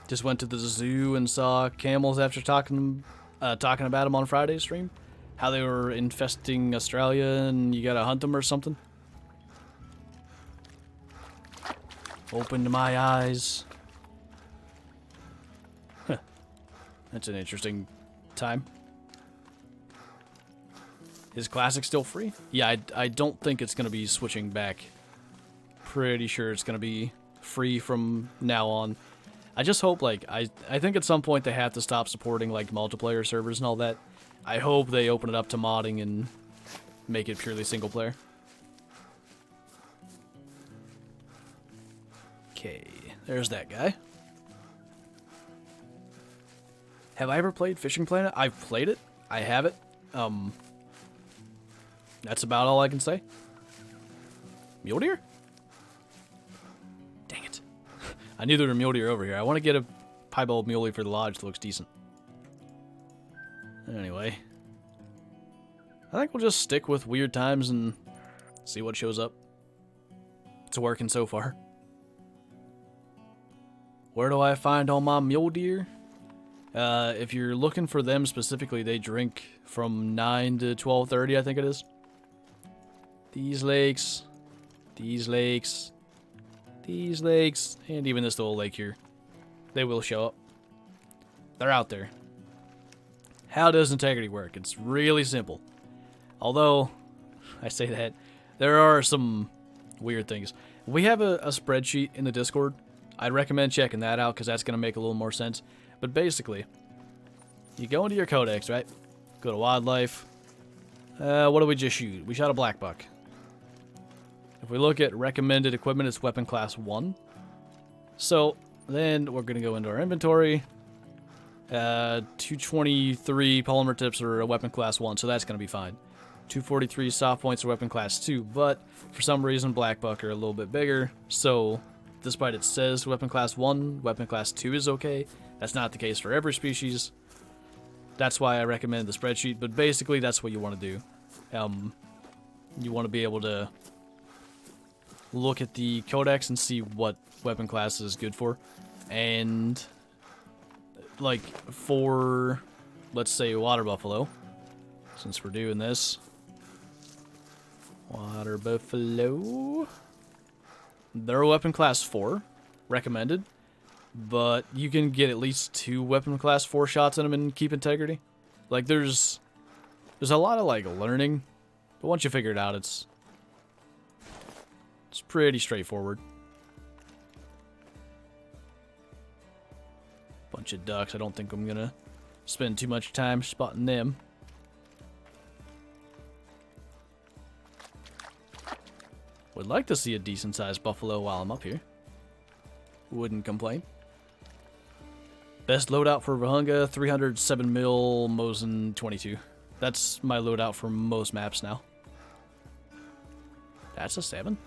Just went to the zoo and saw camels after talking about them on Friday's stream. How they were infesting Australia and you gotta hunt them or something. Opened my eyes. Huh. That's an interesting time. Is Classic still free? Yeah, I don't think it's going to be switching back. Pretty sure it's going to be free from now on. I just hope, like, I think at some point they have to stop supporting, like, multiplayer servers and all that. I hope they open it up to modding and make it purely single player. Okay, there's that guy. Have I ever played Fishing Planet? I've played it. I have it. That's about all I can say. Mule deer? Dang it. I knew there were mule deer over here. I want to get a piebald muley for the lodge that looks decent. Anyway. I think we'll just stick with weird times and see what shows up. It's working so far. Where do I find all my mule deer? If you're looking for them specifically, they drink from 9 to 12:30, I think it is. These lakes, these lakes, these lakes, and even this little lake here. They will show up. They're out there. How does integrity work? It's really simple. Although, I say that, there are some weird things. We have a spreadsheet in the Discord. I'd recommend checking that out because that's going to make a little more sense. But basically, you go into your codex, right? Go to wildlife. What did we just shoot? We shot a black buck. If we look at recommended equipment, it's weapon class 1. So then we're going to go into our inventory. 223 polymer tips are a weapon class 1, so that's going to be fine. 243 soft points are weapon class 2, but for some reason black buck are a little bit bigger. So despite it says weapon class 1, weapon class 2 is okay. That's not the case for every species. That's why I recommend the spreadsheet, but basically that's what you want to do. You want to be able to look at the codex and see what weapon class is good for. And, like, for, let's say, water buffalo, since we're doing this. Water buffalo. They're weapon class 4, recommended. but you can get at least 2 weapon class 4 shots in them and keep integrity. Like, there's a lot of, like, learning, but once you figure it out, it's pretty straightforward. Bunch of ducks. I don't think I'm gonna spend too much time spotting them. Would like to see a decent-sized buffalo while I'm up here. Wouldn't complain. Best loadout for Vahunga, 307mm Mosin 22. That's my loadout for most maps now. That's a 7.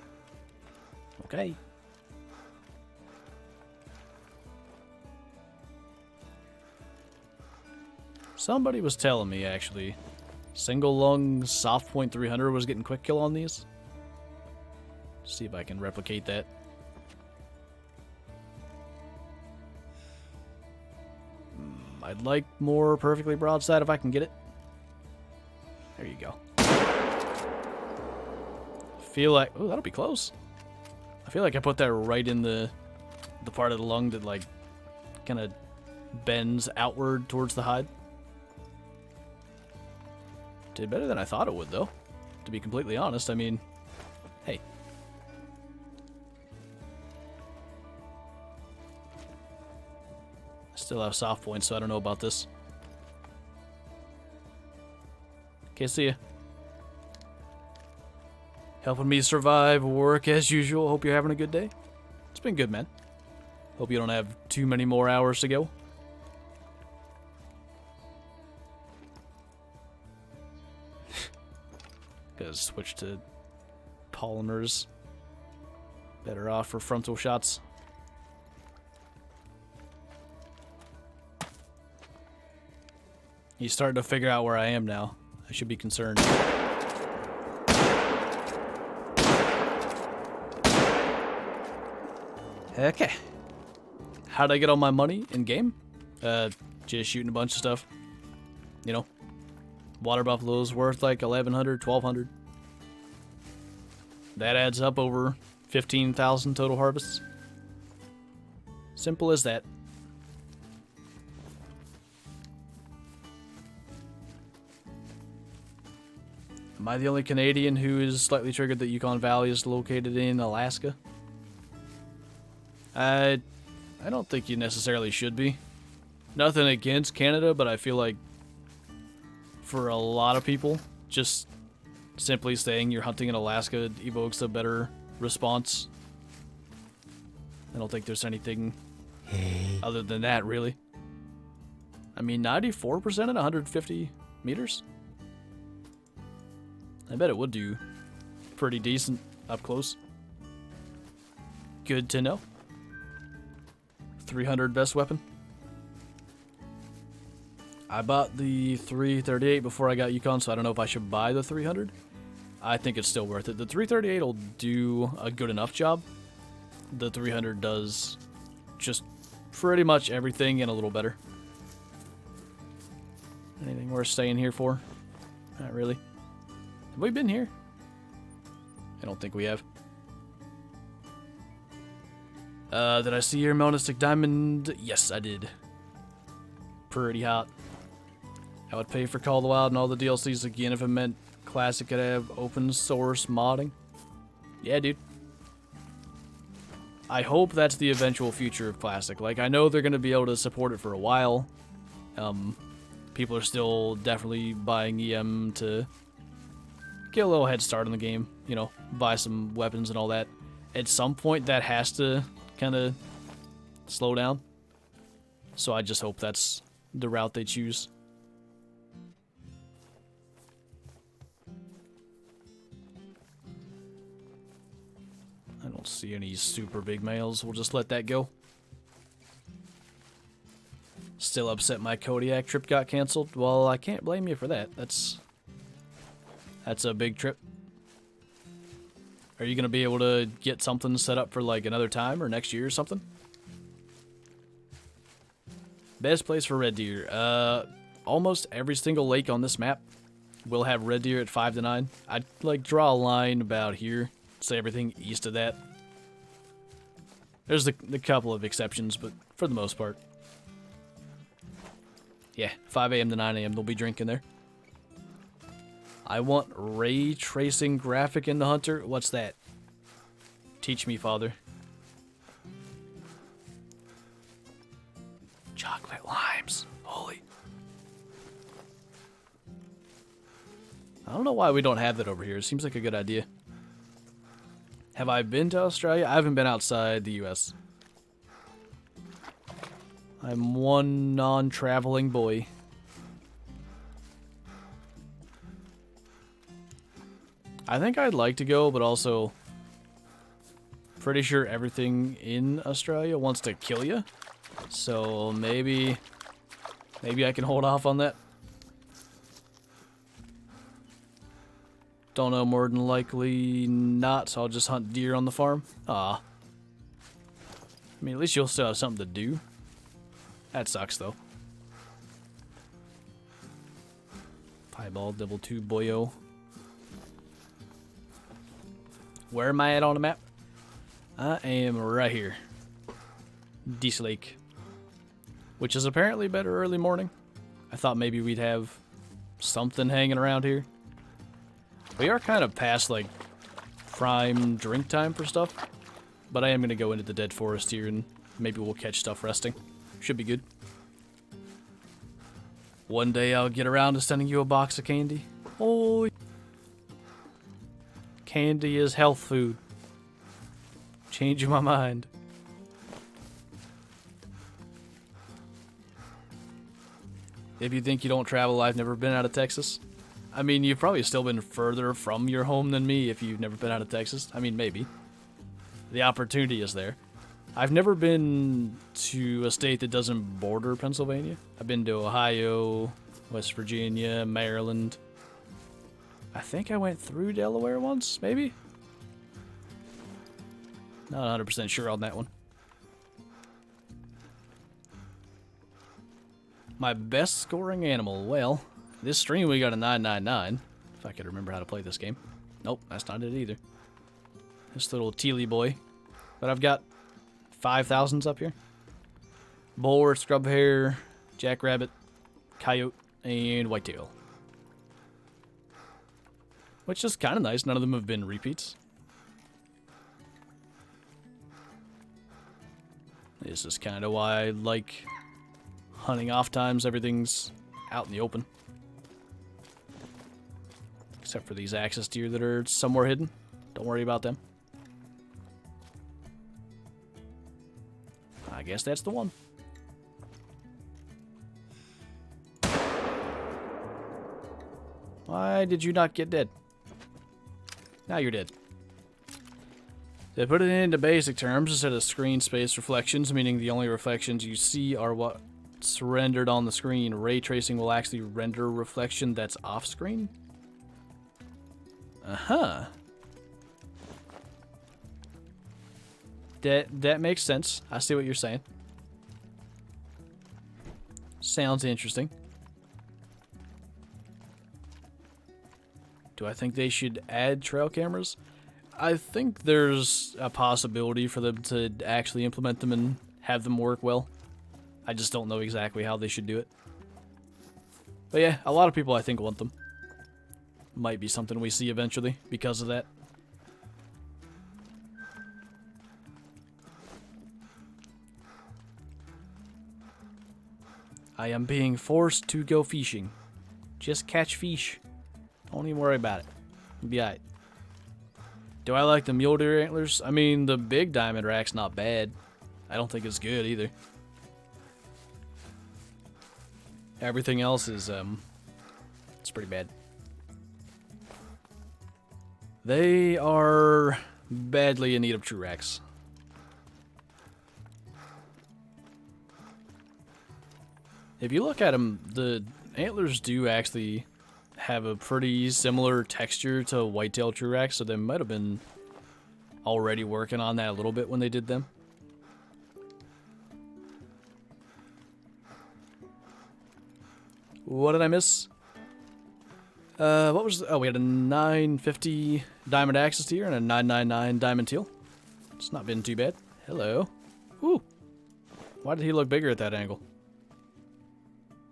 Okay. Somebody was telling me, actually, single lung soft point 300 was getting quick kill on these. See if I can replicate that. I'd like more perfectly broadside if I can get it. There you go. Feel like, oh, that'll be close. I feel like I put that right in the part of the lung that, like, kind of bends outward towards the hide. Did better than I thought it would, though. To be completely honest, I mean, hey. I still have soft points, so I don't know about this. Okay, see ya. Helping me survive work as usual. Hope you're having a good day. It's been good, man. Hope you don't have too many more hours to go. Gotta switch to polymers. Better off for frontal shots. He's starting to figure out where I am now. I should be concerned. Okay. How'd I get all my money in game? Just shooting a bunch of stuff. You know, water buffalo's worth like 1,100, 1,200. That adds up over 15,000 total harvests. Simple as that. Am I the only Canadian who is slightly triggered that Yukon Valley is located in Alaska? I don't think you necessarily should be. Nothing against Canada, but I feel like for a lot of people, just simply saying you're hunting in Alaska evokes a better response. I don't think there's anything other than that, really. I mean, 94% at 150 meters? I bet it would do pretty decent up close. Good to know. 300 best weapon. I bought the 338 before I got Yukon, so I don't know if I should buy the 300. I think it's still worth it. The 338 will do a good enough job. The 300 does just pretty much everything and a little better. Anything worth staying here for? Not really. Have we been here? I don't think we have. Did I see your Monistic Diamond? Yes, I did. Pretty hot. I would pay for Call of the Wild and all the DLCs again if it meant Classic could have open source modding. Yeah, dude. I hope that's the eventual future of Classic. Like, I know they're going to be able to support it for a while. People are still definitely buying EM to get a little head start on the game. You know, buy some weapons and all that. At some point, that has to kind of slow down. So I just hope that's the route they choose. I don't see any super big males. We'll just let that go. Still upset my Kodiak trip got canceled. Well, I can't blame you for that. That's a big trip. Are you going to be able to get something set up for like another time or next year or something? Best place for red deer. Almost every single lake on this map will have red deer at 5 to 9. I'd like draw a line about here. Say everything east of that. There's a couple of exceptions, but for the most part. Yeah, 5 a.m. to 9 a.m. they'll be drinking there. I want ray tracing graphic in the Hunter. What's that? Teach me, father. Chocolate limes. Holy. I don't know why we don't have that over here. It seems like a good idea. Have I been to Australia? I haven't been outside the U.S. I'm one non-traveling boy. I think I'd like to go, but also pretty sure everything in Australia wants to kill you. So maybe I can hold off on that. Don't know, more than likely not, so I'll just hunt deer on the farm. Aw. I mean, at least you'll still have something to do. That sucks, though. Piebald, level 2, boyo. Where am I at on the map? I am right here. Deese Lake. Which is apparently better early morning. I thought maybe we'd have something hanging around here. We are kind of past, like, prime drink time for stuff. But I am going to go into the dead forest here and maybe we'll catch stuff resting. Should be good. One day I'll get around to sending you a box of candy. Oh, candy is health food. Changing my mind. If you think you don't travel, I've never been out of Texas. I mean, you've probably still been further from your home than me if you've never been out of Texas. I mean, maybe. The opportunity is there. I've never been to a state that doesn't border Pennsylvania. I've been to Ohio, West Virginia, Maryland. I think I went through Delaware once, maybe? Not 100% sure on that one. My best scoring animal. Well, this stream we got a 999. If I could remember how to play this game. Nope, that's not it either. This little tealy boy. But I've got 5,000s up here. Boar, scrub hare, jackrabbit, coyote, and whitetail. Which is kind of nice. None of them have been repeats. This is kind of why I like hunting off times. Everything's out in the open. Except for these axis deer that are somewhere hidden. Don't worry about them. I guess that's the one. Why did you not get dead? Now you're dead. They put it into basic terms instead of screen space reflections, meaning the only reflections you see are what's rendered on the screen. Ray tracing will actually render a reflection that's off screen? Uh-huh. That makes sense. I see what you're saying. Sounds interesting. Do I think they should add trail cameras? I think there's a possibility for them to actually implement them and have them work well. I just don't know exactly how they should do it. But yeah, a lot of people I think want them. Might be something we see eventually because of that. I am being forced to go fishing. Just catch fish. Don't even worry about it. It'll be alright. Do I like the mule deer antlers? I mean, the big diamond rack's not bad. I don't think it's good either. Everything else is, it's pretty bad. They are badly in need of true racks. If you look at them, the antlers do actually have a pretty similar texture to whitetail true racks, so they might have been already working on that a little bit when they did them. What did I miss? What was... Oh, we had a 950 diamond axis deer and a 999 diamond teal. It's not been too bad. Hello. Ooh. Why did he look bigger at that angle?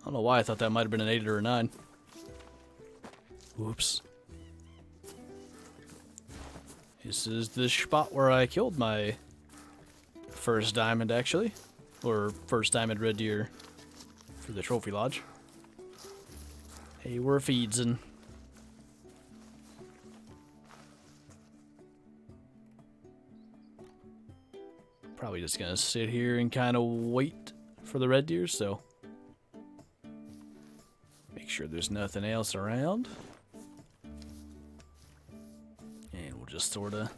I don't know why I thought that might have been an 8 or a 9. Whoops. This is the spot where I killed my first diamond, actually. Or first diamond red deer for the trophy lodge. Hey, we're feedsin'. Probably just gonna sit here and kind of wait for the red deer, so make sure there's nothing else around. And we'll just sort of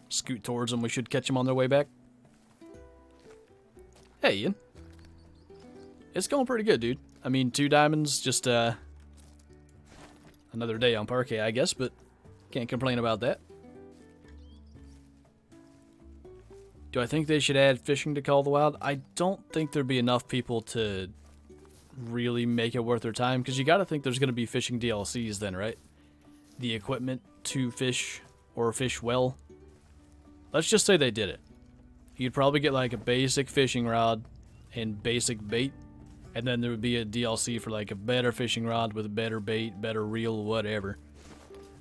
scoot towards them. We should catch them on their way back. Hey, Ian. It's going pretty good, dude. I mean, 2 diamonds, just another day on Parque, I guess, but can't complain about that. Do I think they should add fishing to Call of the Wild? I don't think there'd be enough people to really make it worth their time, because you got to think there's going to be fishing DLCs then, right? The equipment to fish or fish well. Let's just say they did it. You'd probably get like a basic fishing rod and basic bait, and then there would be a DLC for like a better fishing rod with better bait, better reel, whatever.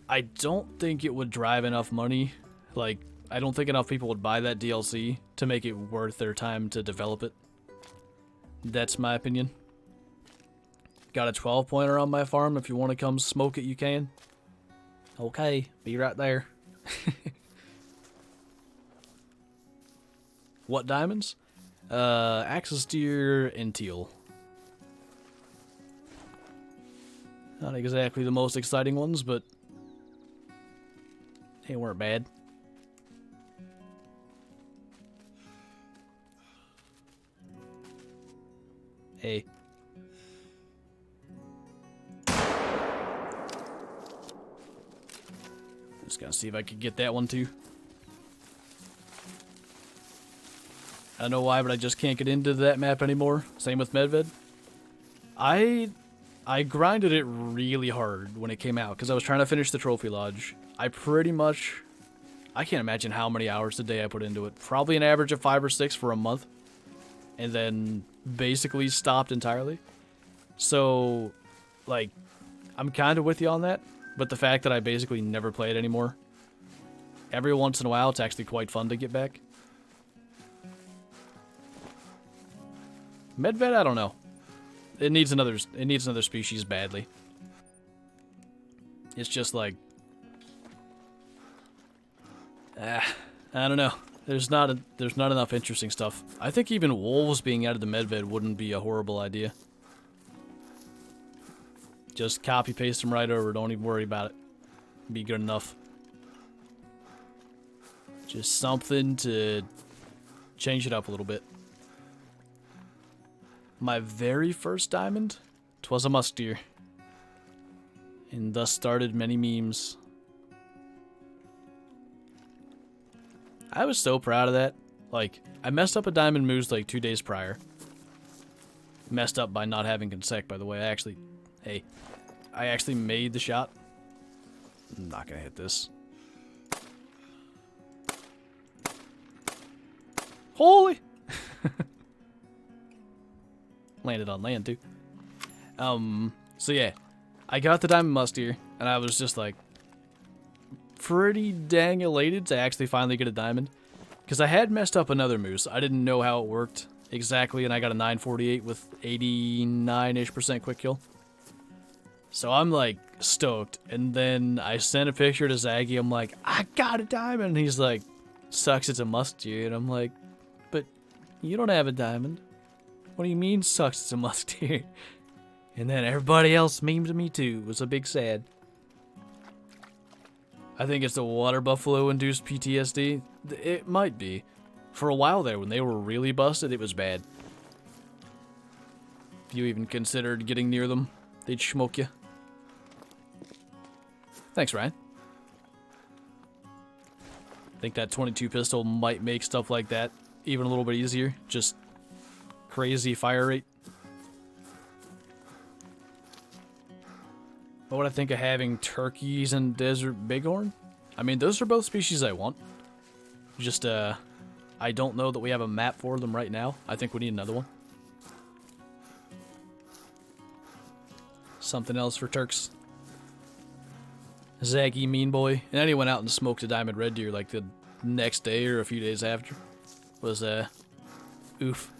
I don't think it would drive enough money. Like, I don't think enough people would buy that DLC to make it worth their time to develop it. That's my opinion. Got a 12-pointer on my farm. If you want to come smoke it, you can. Okay, be right there. What diamonds? Axis deer and teal. Not exactly the most exciting ones, but they weren't bad. Hey. Just gonna see if I could get that one too. I don't know why, but I just can't get into that map anymore. Same with Medved. I grinded it really hard when it came out because I was trying to finish the trophy lodge. I can't imagine how many hours a day I put into it. Probably an average of 5 or 6 for a month. And then basically stopped entirely. So, like, I'm kind of with you on that. But the fact that I basically never play it anymore. Every once in a while, it's actually quite fun to get back. Medved, I don't know. It needs another species badly. It's just like, I don't know. There's not enough interesting stuff. I think even wolves being added to Medved wouldn't be a horrible idea. Just copy paste them right over. Don't even worry about it. Be good enough. Just something to change it up a little bit. My very first diamond, 'twas a musk deer, and thus started many memes. I was so proud of that. Like, I messed up a diamond moose like 2 days prior. Messed up by not having consec, by the way. I actually made the shot. I'm not gonna hit this. Holy! Landed on land, too. So yeah. I got the diamond musk deer, and I was just like, pretty dang elated to actually finally get a diamond. Because I had messed up another moose. I didn't know how it worked exactly, and I got a 948 with 89-ish% quick kill. So I'm like stoked. And then I sent a picture to Zaggy. I'm like, I got a diamond. And he's like, sucks, it's a musk deer. And I'm like, but you don't have a diamond. What do you mean sucks, it's a musk deer? And then everybody else memed me too. It was a big sad. I think it's the water buffalo induced PTSD. It might be. For a while there, when they were really busted, it was bad. If you even considered getting near them, they'd smoke you. Thanks, Ryan. I think that 22 pistol might make stuff like that even a little bit easier. Just crazy fire rate. What would I think of having turkeys and desert bighorn? I mean, those are both species I want. Just, I don't know that we have a map for them right now. I think we need another one. Something else for Turks. Zaggy Mean Boy. And then he went out and smoked a diamond red deer like the next day or a few days after. Was, oof.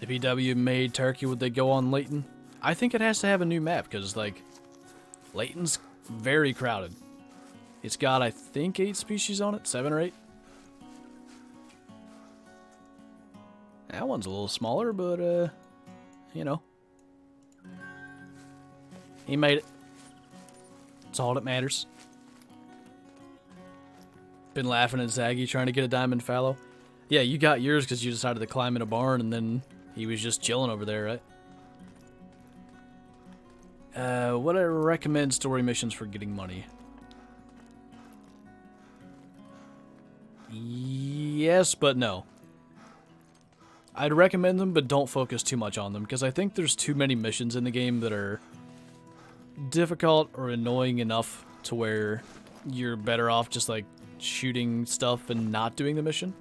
If EW made Turkey, would they go on Layton? I think it has to have a new map, because, like, Layton's very crowded. It's got, I think, 8 species on it, 7 or 8. That one's a little smaller, but, you know. He made it. That's all that matters. Been laughing at Zaggy trying to get a diamond fallow. Yeah, you got yours because you decided to climb in a barn, and then he was just chilling over there, right? Would I recommend story missions for getting money? Yes, but no. I'd recommend them, but don't focus too much on them, because I think there's too many missions in the game that are difficult or annoying enough to where you're better off just, like, shooting stuff and not doing the mission.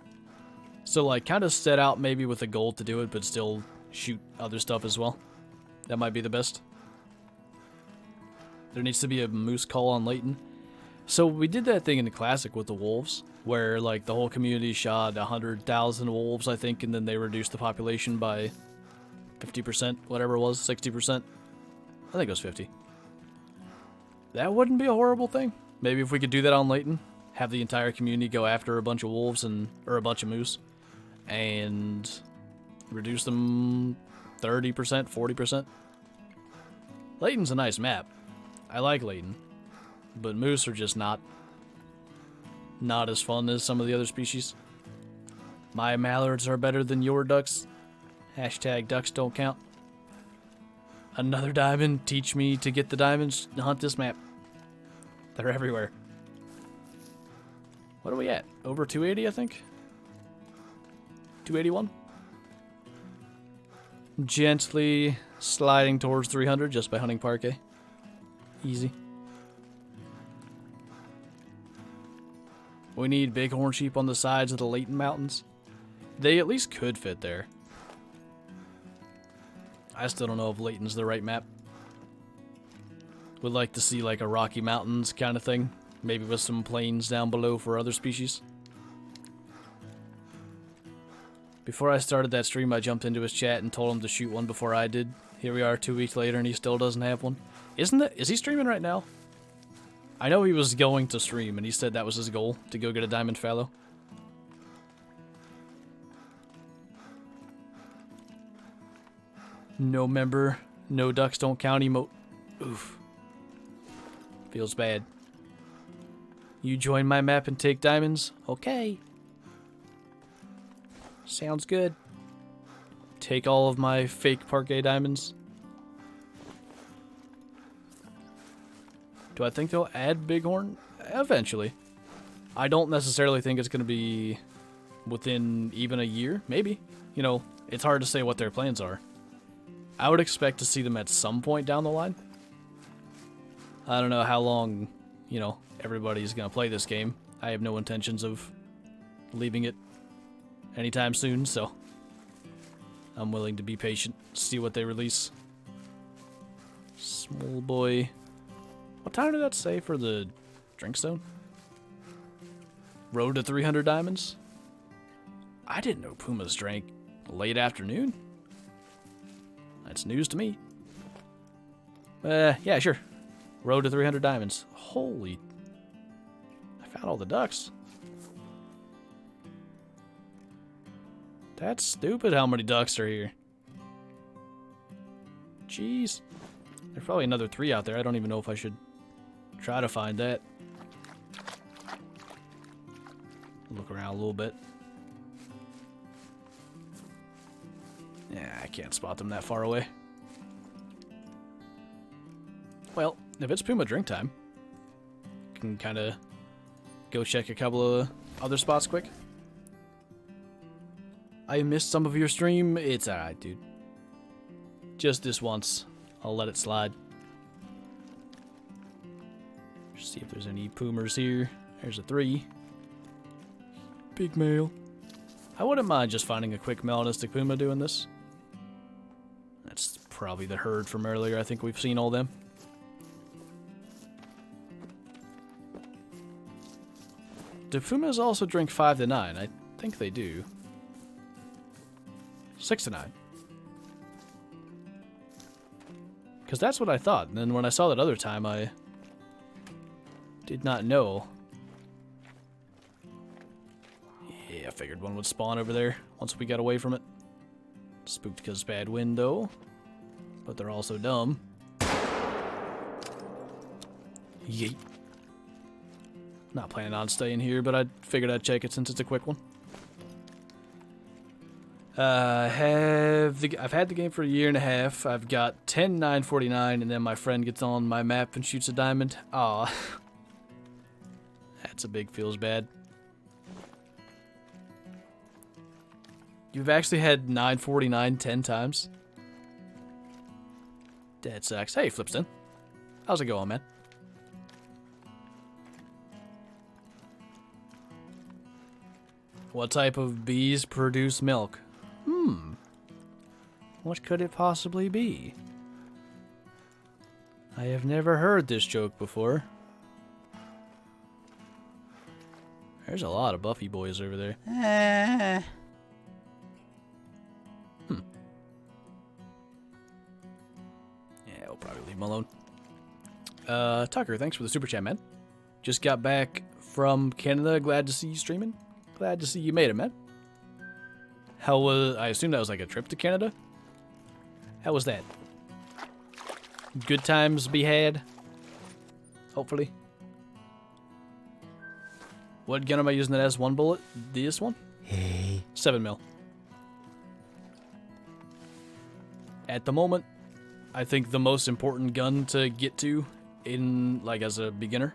So, like, kind of set out maybe with a goal to do it, but still shoot other stuff as well. That might be the best. There needs to be a moose call on Layton. So we did that thing in the Classic with the wolves, where, like, the whole community shot 100,000 wolves, I think, and then they reduced the population by 50%, whatever it was, 60%. I think it was 50. That wouldn't be a horrible thing. Maybe if we could do that on Layton, have the entire community go after a bunch of wolves or a bunch of moose, and reduce them 30%, 40%. Layton's a nice map. I like Layton, but moose are just not as fun as some of the other species. My mallards are better than your ducks. Hashtag ducks don't count. Another diamond. Teach me to get the diamonds. Hunt this map. They're everywhere. What are we at? Over 280, I think? 281? Gently sliding towards 300 just by hunting Parque. Easy. We need bighorn sheep on the sides of the Layton Mountains. They at least could fit there. I still don't know if Layton's the right map. Would like to see like a Rocky Mountains kind of thing. Maybe with some plains down below for other species. Before I started that stream, I jumped into his chat and told him to shoot one before I did. Here we are 2 weeks later and he still doesn't have one. Is he streaming right now? I know he was going to stream and he said that was his goal, to go get a diamond fallow. No member, no ducks don't count emote. Oof. Feels bad. You join my map and take diamonds? Okay. Sounds good. Take all of my fake Parque diamonds. Do I think they'll add bighorn? Eventually. I don't necessarily think it's going to be within even a year. Maybe. You know, it's hard to say what their plans are. I would expect to see them at some point down the line. I don't know how long, you know, everybody's going to play this game. I have no intentions of leaving it anytime soon, so I'm willing to be patient, see what they release. Small boy. What time did that say for the Drinkstone? Road to 300 diamonds? I didn't know pumas drank late afternoon. That's news to me. Yeah, sure. Road to 300 diamonds. Holy. I found all the ducks. That's stupid how many ducks are here. Jeez. There's probably another 3 out there. I don't even know if I should try to find that. Look around a little bit. Yeah, I can't spot them that far away. Well, if it's puma drink time, I can kind of go check a couple of other spots quick. I missed some of your stream. It's alright, dude. Just this once. I'll let it slide. See if there's any pumas here. There's a 3. Big male. I wouldn't mind just finding a quick melanistic puma doing this. That's probably the herd from earlier. I think we've seen all them. Do pumas also drink 5 to 9? I think they do. 6 to 9. Because that's what I thought. And then when I saw that other time, I did not know. Yeah, I figured one would spawn over there once we got away from it. Spooked because bad wind, though. But they're also dumb. Yeet. Not planning on staying here, but I figured I'd check it since it's a quick one. I've had the game for a year and a half. I've got 10 949, and then my friend gets on my map and shoots a diamond. Aw. That's a big feels bad. You've actually had 949 10 times? That sucks. Hey, Flipston. How's it going, man? What type of bees produce milk? What could it possibly be? I have never heard this joke before. There's a lot of Buffy boys over there. Yeah, we'll probably leave him alone. Tucker, thanks for the super chat, man. Just got back from Canada. Glad to see you streaming. Glad to see you made it, man. How was... I assume that was like a trip to Canada? How was that? Good times be had? Hopefully. What gun am I using that has 1 bullet? This one? Hey. 7 mil. At the moment, I think the most important gun to get to in, like, as a beginner.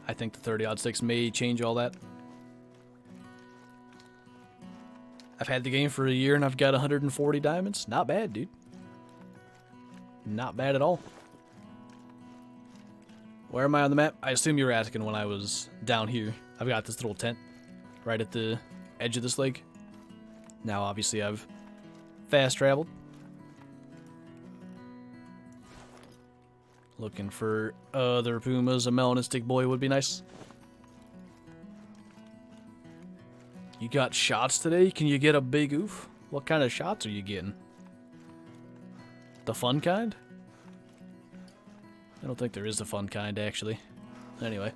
I think the 30-06 may change all that. I've had the game for a year and I've got 140 diamonds. Not bad, dude. Not bad at all. Where am I on the map? I assume you were asking when I was down here. I've got this little tent right at the edge of this lake. Now, obviously, I've fast traveled. Looking for other pumas. A melanistic boy would be nice. You got shots today? Can you get a big oof? What kind of shots are you getting? The fun kind? I don't think there is the fun kind, actually. Anyway.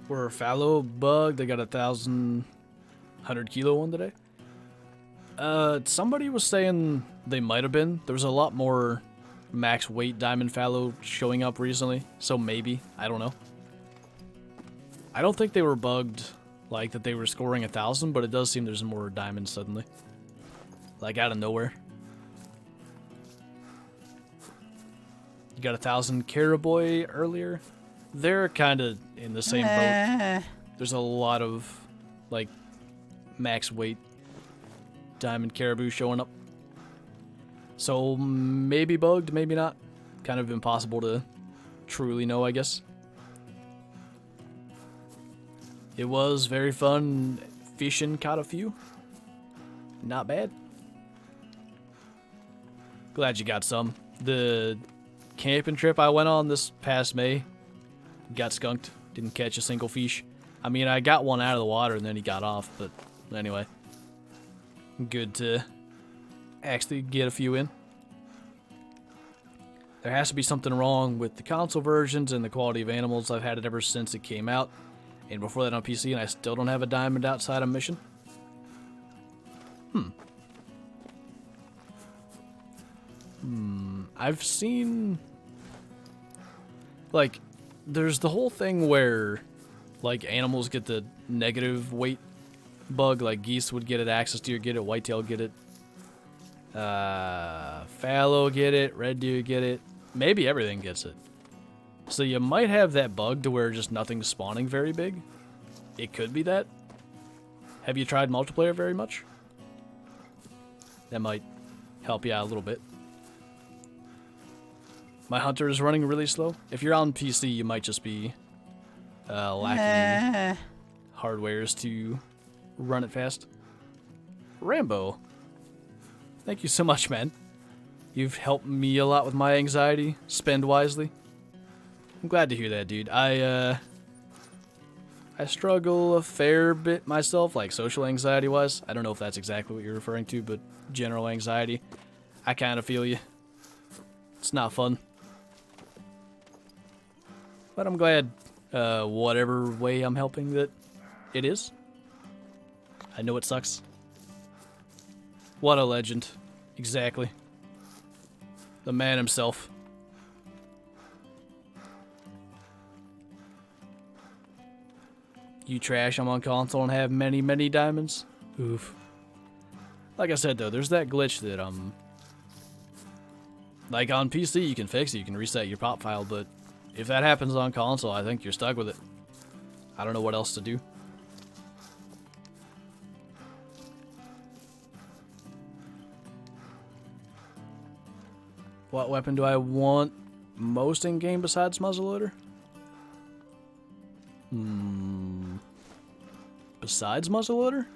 We're fallow bug. They got 1,100 kilo one today. Somebody was saying they might have been. There was a lot more max weight diamond fallow showing up recently. So maybe. I don't know. I don't think they were bugged, like that they were scoring 1,000, but it does seem there's more diamonds suddenly. Like out of nowhere. You got 1,000 Caraboy earlier. They're kind of in the same boat. There's a lot of, like, max weight diamond caribou showing up. So maybe bugged, maybe not. Kind of impossible to truly know, I guess. It was very fun fishing, caught a few. Not bad. Glad you got some. The camping trip I went on this past May, got skunked. Didn't catch a single fish. I mean, I got one out of the water and then he got off, but anyway. Good to actually get a few in. There has to be something wrong with the console versions and the quality of animals. I've had it ever since it came out. And before that on PC, and I still don't have a diamond outside a mission. I've seen... like, there's the whole thing where, like, animals get the negative weight bug. Like, geese would get it, axis deer get it, whitetail get it. Fallow get it, red deer get it. Maybe everything gets it. So you might have that bug to where just nothing's spawning very big. It could be that. Have you tried multiplayer very much? That might help you out a little bit. My hunter is running really slow. If you're on PC, you might just be lacking hardwares to run it fast. Rambo, thank you so much, man. You've helped me a lot with my anxiety. Spend wisely. I'm glad to hear that, dude. I struggle a fair bit myself, like social anxiety-wise. I don't know if that's exactly what you're referring to, but general anxiety. I kind of feel you. It's not fun. But I'm glad, whatever way I'm helping that it is. I know it sucks. What a legend. Exactly. The man himself. You trash, I'm on console and have many, many diamonds. Oof. Like I said, though, there's that glitch that, like on PC, you can fix it, you can reset your pop file, but if that happens on console, I think you're stuck with it. I don't know what else to do. What weapon do I want most in-game besides muzzleloader? Besides muzzleloader?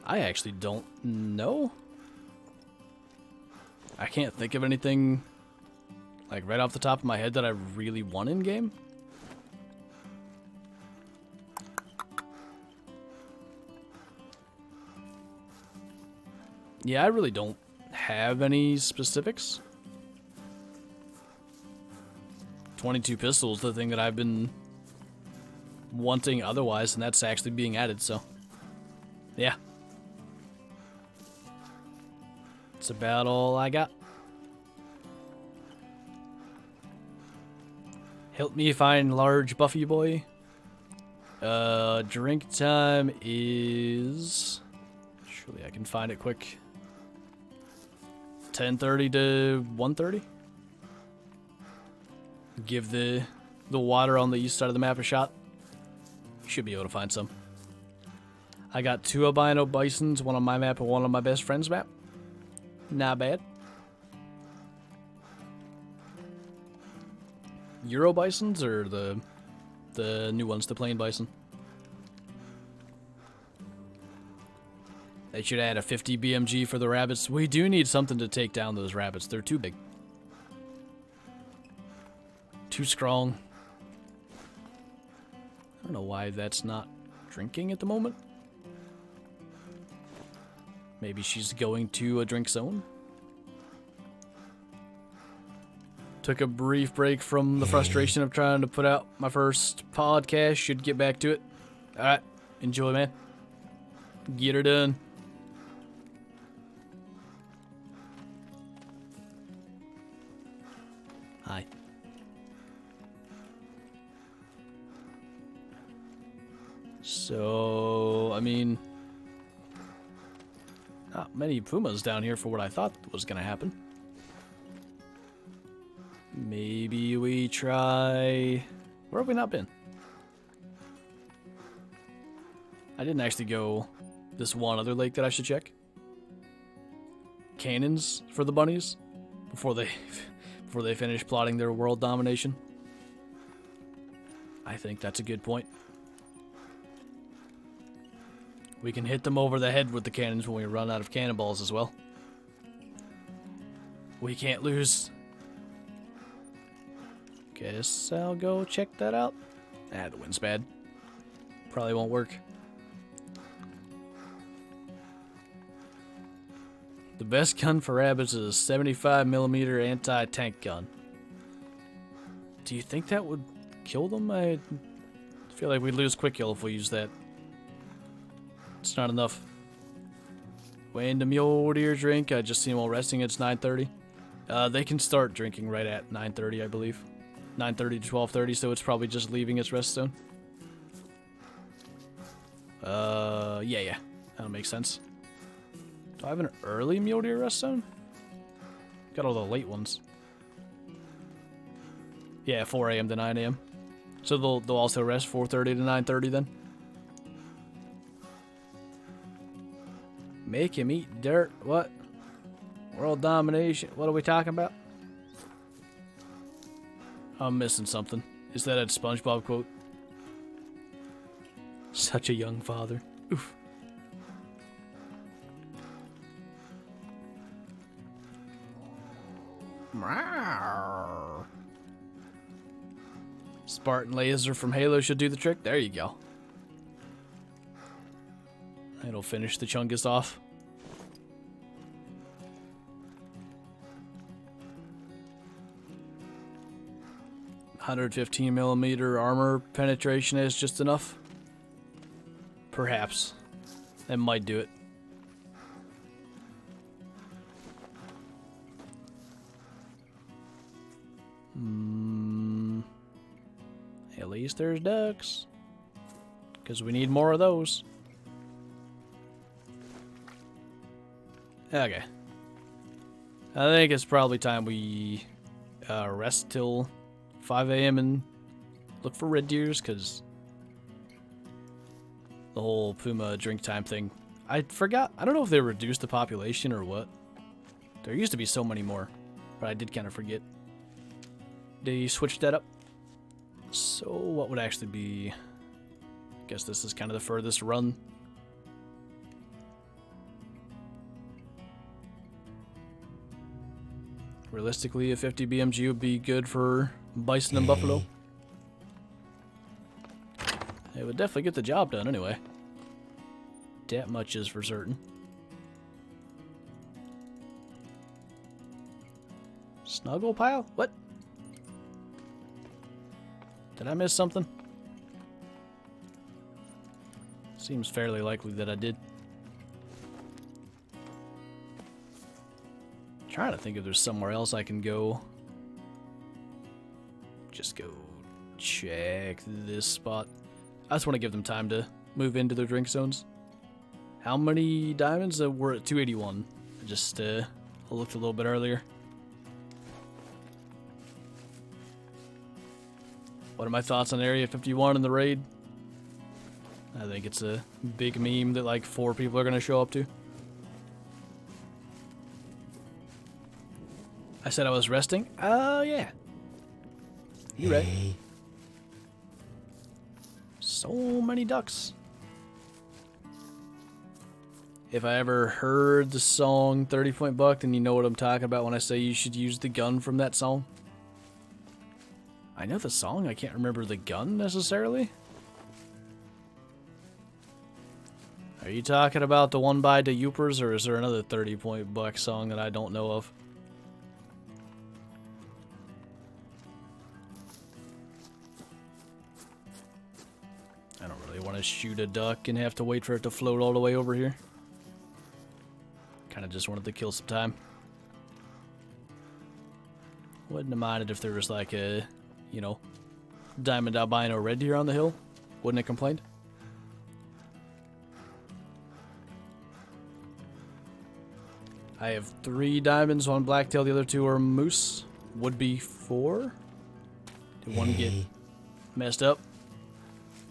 I actually don't know. I can't think of anything like right off the top of my head that I really want in game. Yeah, I really don't have any specifics. 22 pistols, the thing that I've been wanting otherwise, and that's actually being added, so yeah. That's about all I got. Help me find large Buffy boy. Drink time is... Surely I can find it quick. 10:30 to 1:30. Give the water on the east side of the map a shot. You should be able to find some. I got 2 albino bisons, one on my map and one on my best friend's map. Not bad. Euro bisons or the new ones, the plain bison? They should add a 50 BMG for the rabbits. We do need something to take down those rabbits. They're too big. Too strong. I don't know why that's not drinking at the moment. Maybe she's going to a drink zone. Took a brief break from the frustration of trying to put out my first podcast. Should get back to it. Alright. Enjoy, man. Get her done. Hi. So, I mean, not many pumas down here for what I thought was going to happen. Maybe we try... Where have we not been? I didn't actually go this one other lake that I should check. Cannons for the bunnies before they finish plotting their world domination. I think that's a good point. We can hit them over the head with the cannons when we run out of cannonballs as well. We can't lose. Guess I'll go check that out. Ah, the wind's bad. Probably won't work. The best gun for rabbits is a 75mm anti-tank gun. Do you think that would kill them? I feel like we'd lose quick kill if we use that. It's not enough. When the mule deer drink, I just see them while resting. It's 9:30. They can start drinking right at 9:30, I believe. 9:30 to 12:30, so it's probably just leaving its rest zone. Yeah. That'll make sense. Do I have an early mule deer rest zone? Got all the late ones. Yeah, 4 a.m. to 9 a.m. So they'll also rest 4:30 to 9:30 then. Make him eat dirt. What? World domination. What are we talking about? I'm missing something. Is that a SpongeBob quote? Such a young father. Oof. Spartan laser from Halo should do the trick. There you go. It'll finish the Chungus off. $115mm armor penetration is just enough. Perhaps. That might do it. At least there's ducks. Because we need more of those. Okay. I think it's probably time we rest till 5 a.m. and look for red deers, because the whole Puma drink time thing. I forgot. I don't know if they reduced the population or what. There used to be so many more, but I did kind of forget. They switched that up. So what would actually be... I guess this is kind of the furthest run. Realistically, a 50 BMG would be good for bison and buffalo. It would definitely get the job done anyway. That much is for certain. Snuggle pile? What? Did I miss something? Seems fairly likely that I did. Trying to think if there's somewhere else I can go. Just go check this spot. I just want to give them time to move into their drink zones. How many diamonds? We're at 281. I just looked a little bit earlier. What are my thoughts on Area 51 in the raid? I think it's a big meme that like 4 people are going to show up to. I said I was resting? Oh, yeah. You right. So many ducks. If I ever heard the song 30 Point Buck, then you know what I'm talking about when I say you should use the gun from that song. I know the song, I can't remember the gun necessarily. Are you talking about the one by the Yoopers, or is there another 30 Point Buck song that I don't know of? I don't really want to shoot a duck and have to wait for it to float all the way over here. Kind of just wanted to kill some time. Wouldn't have minded if there was like a, you know, diamond albino red deer on the hill. Wouldn't have complained. I have 3 diamonds, 1 blacktail, the other 2 are moose. Would be 4. Did one get messed up?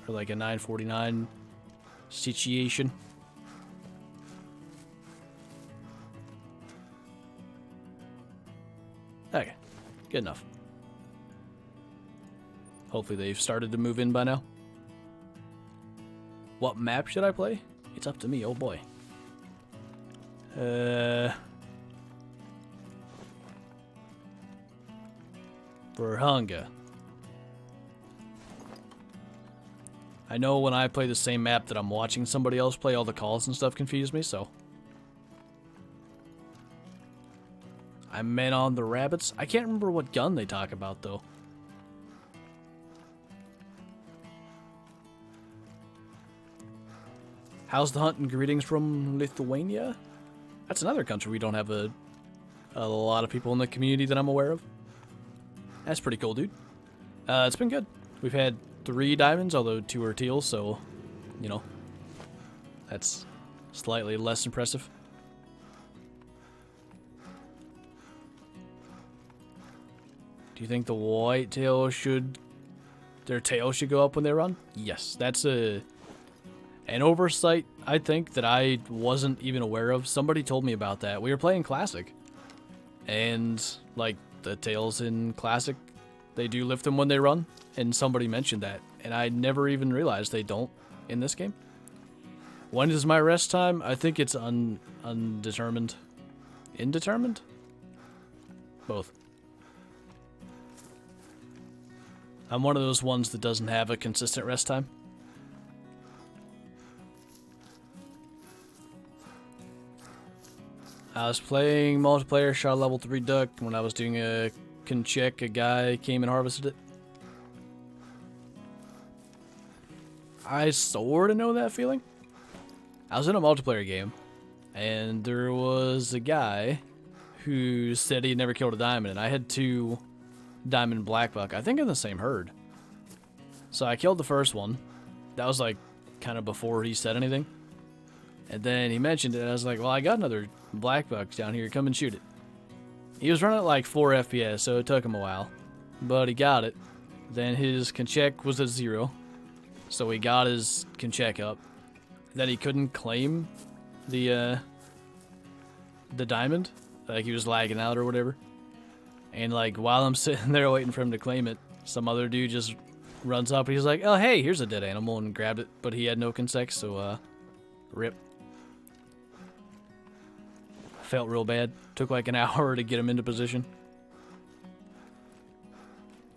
Or like a 949 situation? Okay, good enough. Hopefully they've started to move in by now. What map should I play? It's up to me, oh boy. For hunger. I know when I play the same map that I'm watching somebody else play, all the calls and stuff confuse me, so. I meant on the rabbits. I can't remember what gun they talk about, though. How's the hunt and greetings from Lithuania? That's another country we don't have a lot of people in the community that I'm aware of. That's pretty cool, dude. It's been good. We've had 3 diamonds, although 2 are teal, so, you know, that's slightly less impressive. Do you think the whitetail their tail should go up when they run? Yes, that's an oversight, I think, that I wasn't even aware of. Somebody told me about that. We were playing Classic, And like the tails in Classic, they do lift them when they run, and somebody mentioned that, and I never even realized they don't in this game. When is my rest time? I think it's undetermined. Indetermined? Both. I'm one of those ones that doesn't have a consistent rest time. I was playing multiplayer, shot a level 3 duck. When I was doing a check, a guy came and harvested it. I sort of know that feeling. I was in a multiplayer game, and there was a guy who said he had never killed a diamond, and I had 2 diamond black buck, I think in the same herd. So I killed the first one. That was like kind of before he said anything. And then he mentioned it, and I was like, well, I got another black buck down here, come and shoot it. He was running at like 4 FPS, so it took him a while. But he got it. Then his check was at 0. So he got his check up. Then he couldn't claim the diamond. Like he was lagging out or whatever. And like while I'm sitting there waiting for him to claim it, some other dude just runs up and he's like, oh hey, here's a dead animal, and grabbed it, but he had no consec, so rip. Felt real bad. Took like an hour to get him into position.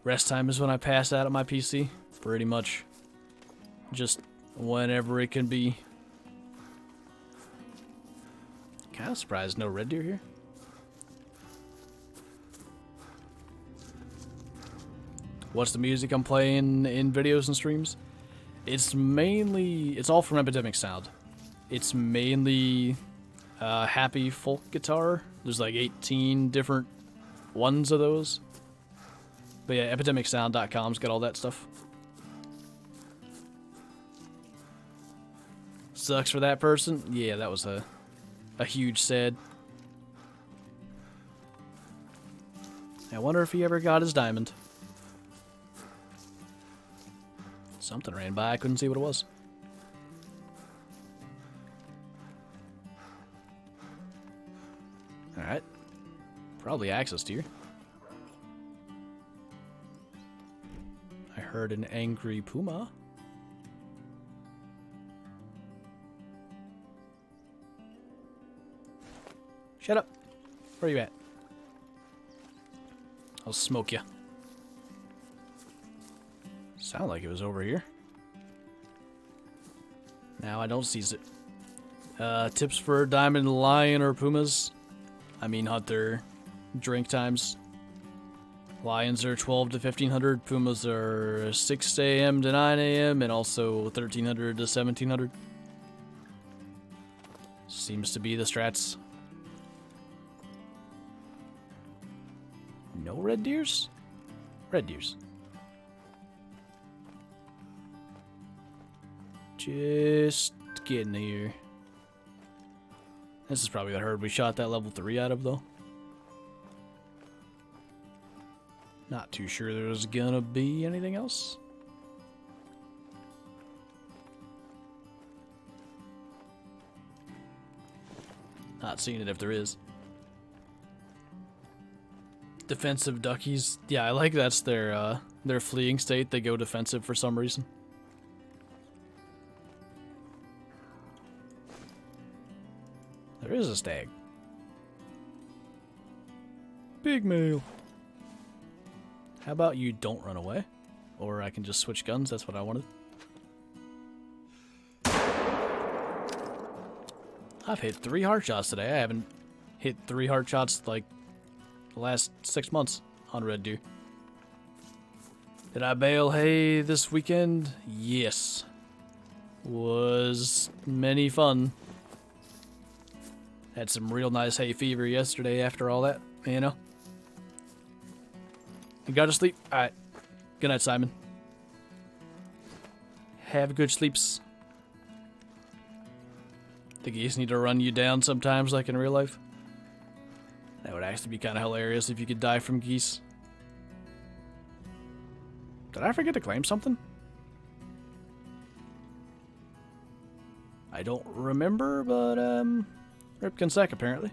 Rest time is when I pass out at my PC. Pretty much. Just whenever it can be. Kind of surprised no red deer here. What's the music I'm playing in videos and streams? It's all from Epidemic Sound. It's mainly happy folk guitar. There's like 18 different ones of those. But yeah, epidemicsound.com's got all that stuff. Sucks for that person. Yeah, that was a huge sad. I wonder if he ever got his diamond. Something ran by, I couldn't see what it was. Alright. Probably access to you. I heard an angry puma. Shut up. Where are you at? I'll smoke you. Sound like it was over here. Now I don't seize it. Tips for diamond lion or pumas. I mean hunt their drink times. Lions are 12 to 1500. Pumas are 6 a.m. to 9 a.m. and also 1300 to 1700. Seems to be the strats. No red deers? Red deers. Just getting here. This is probably the herd we shot that level 3 out of, though. Not too sure there's gonna be anything else. Not seeing it if there is. Defensive duckies. Yeah, I like that's their fleeing state. They go defensive for some reason. There is a stag. Big male. How about you don't run away? Or I can just switch guns, that's what I wanted. I've hit 3 heart shots today. I haven't hit 3 heart shots like the last 6 months on red deer. Did I bale hay this weekend? Yes. Was many fun. Had some real nice hay fever yesterday after all that, you know. You gotta sleep. Alright. Good night, Simon. Have good sleeps. The geese need to run you down sometimes like in real life. That would actually be kind of hilarious if you could die from geese. Did I forget to claim something? I don't remember, but, Rip consec, apparently.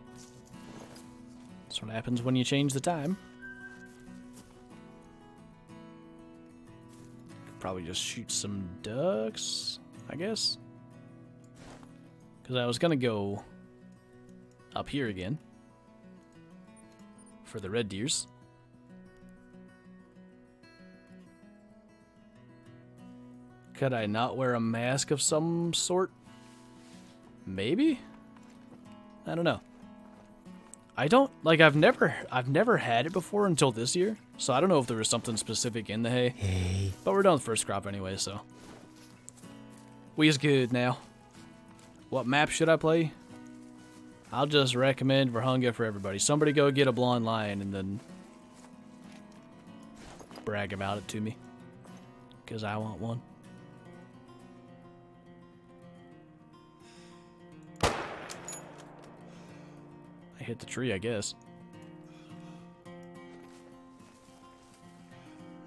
Let's what happens when you change the time. Could probably just shoot some ducks, I guess. Because I was going to go up here again for the red deers. Could I not wear a mask of some sort? Maybe? I don't know. I don't, like, I've never had it before until this year, so I don't know if there was something specific in the hay. Hey. But we're done with first crop anyway, so. We is good now. What map should I play? I'll just recommend Verhunga for everybody. Somebody go get a blonde lion and then brag about it to me. Because I want one. I hit the tree, I guess.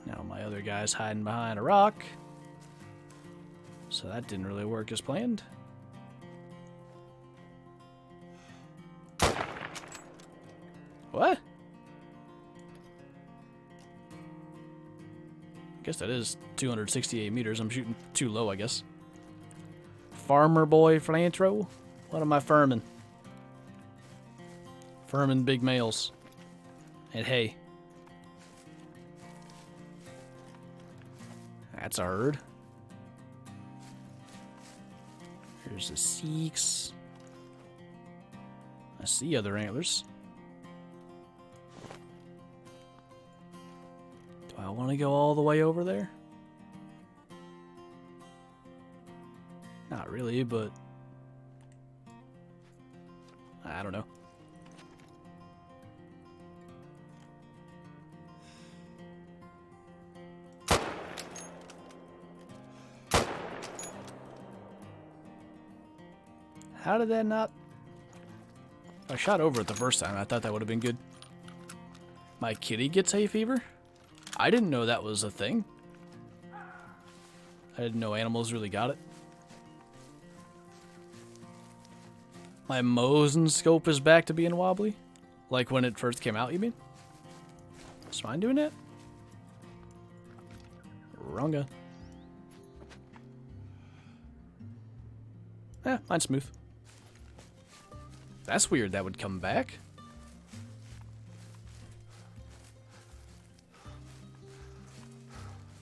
Now my other guy's hiding behind a rock. So that didn't really work as planned. What? I guess that is 268 meters. I'm shooting too low, I guess. Farmer boy Flinter. What am I farming? Farming big males. And hay. That's a herd. Here's the Seeks. I see other antlers. Do I want to go all the way over there? Not really, but I don't know. How did that not? I shot over it the first time. I thought that would have been good. My kitty gets hay fever? I didn't know that was a thing. I didn't know animals really got it. My Mosin scope is back to being wobbly? Like when it first came out, you mean? Is mine doing that? Wronga. Eh, mine's smooth. That's weird that would come back.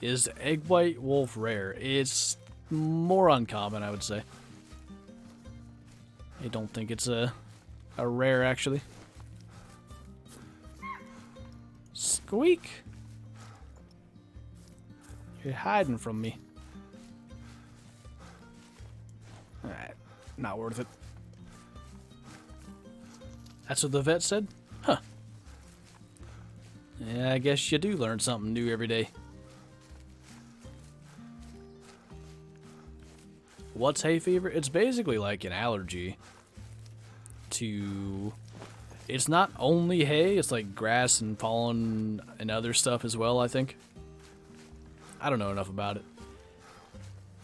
Is egg white wolf rare? It's more uncommon, I would say. I don't think it's a rare, actually. Squeak! You're hiding from me. Alright, not worth it. That's what the vet said? Huh. Yeah, I guess you do learn something new every day. What's hay fever? It's basically like an allergy to... It's not only hay, it's like grass and pollen and other stuff as well, I think. I don't know enough about it.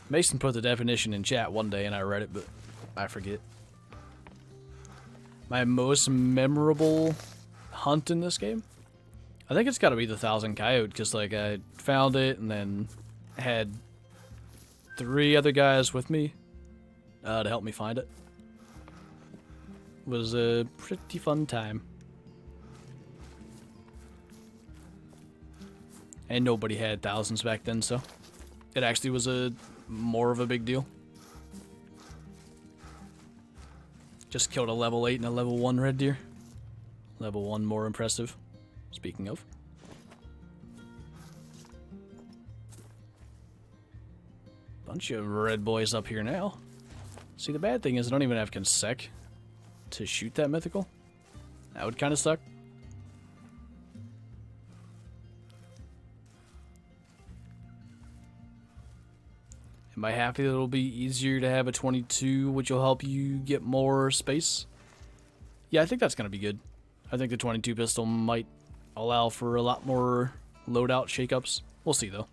Mason put the definition in chat one day and I read it, but I forget. My most memorable hunt in this game? I think it's got to be the 1,000 coyote, because like I found it and then had 3 other guys with me to help me find it. It was a pretty fun time. And nobody had thousands back then, so it actually was more of a big deal. Just killed a level 8 and a level 1 red deer. Level 1 more impressive. Speaking of. Bunch of red boys up here now. See, the bad thing is I don't even have consec to shoot that mythical. That would kind of suck. Am I happy that it'll be easier to have a 22, which will help you get more space? Yeah, I think that's going to be good. I think the 22 pistol might allow for a lot more loadout shakeups. We'll see, though.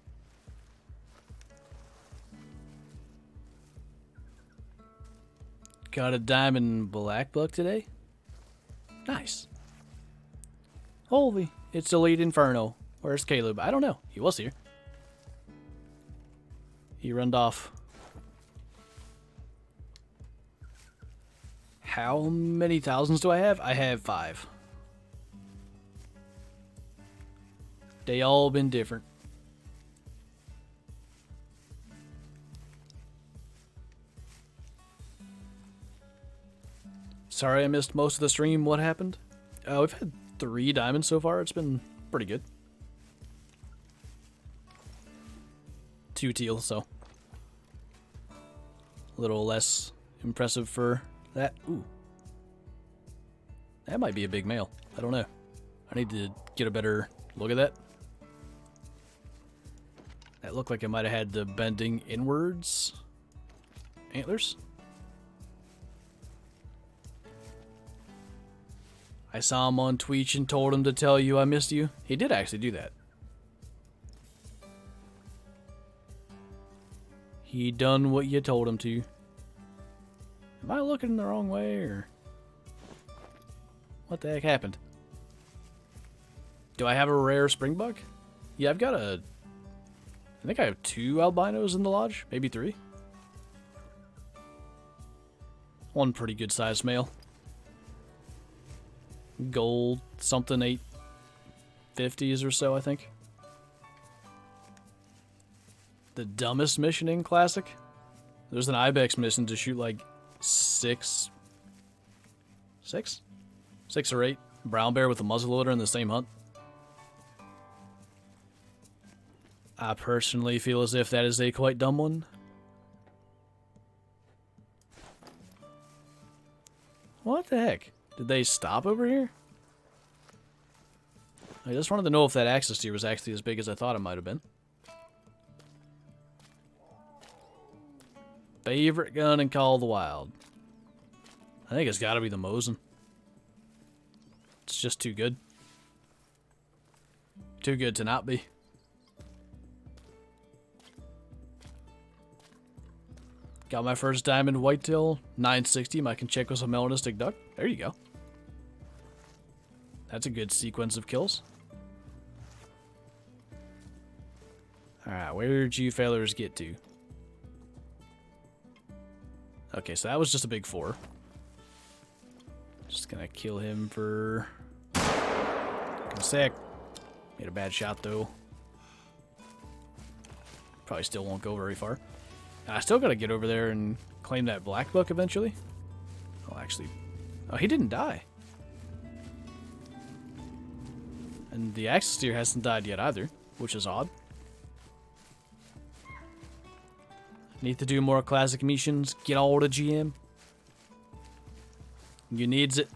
Got a diamond black buck today? Nice. Holy, it's Elite Inferno. Where's Caleb? I don't know. He was here. He runned off. How many thousands do I have? I have 5. They all been different. Sorry I missed most of the stream. What happened? We've had 3 diamonds so far. It's been pretty good. 2 teal, so a little less impressive for that. Ooh. That might be a big male. I don't know. I need to get a better look at that. That looked like it might have had the bending inwards antlers. I saw him on Twitch and told him to tell you I missed you. He did actually do that. He done what you told him to. Am I looking the wrong way, or what the heck happened? Do I have a rare springbok? Yeah, I've got a... I think I have 2 albinos in the lodge, maybe 3. One pretty good sized male. Gold something 850s or so, I think. The dumbest mission in Classic? There's an ibex mission to shoot like 6 or 8 brown bear with a muzzleloader in the same hunt. I personally feel as if that is a quite dumb one. What the heck? Did they stop over here? I just wanted to know if that axis deer was actually as big as I thought it might have been. Favorite gun in Call of the Wild. I think it's got to be the Mosin. It's just too good. Too good to not be. Got my first diamond whitetail, 960. I can check with a melanistic duck. There you go. That's a good sequence of kills. Alright, where'd you fellers get to? Okay, so that was just a big 4. Just gonna kill him for a sec. Made a bad shot though. Probably still won't go very far. I still gotta get over there and claim that black book eventually. Oh, actually, oh, he didn't die. And the axis deer hasn't died yet either, which is odd. Need to do more classic missions. Get all the GM. You needs it.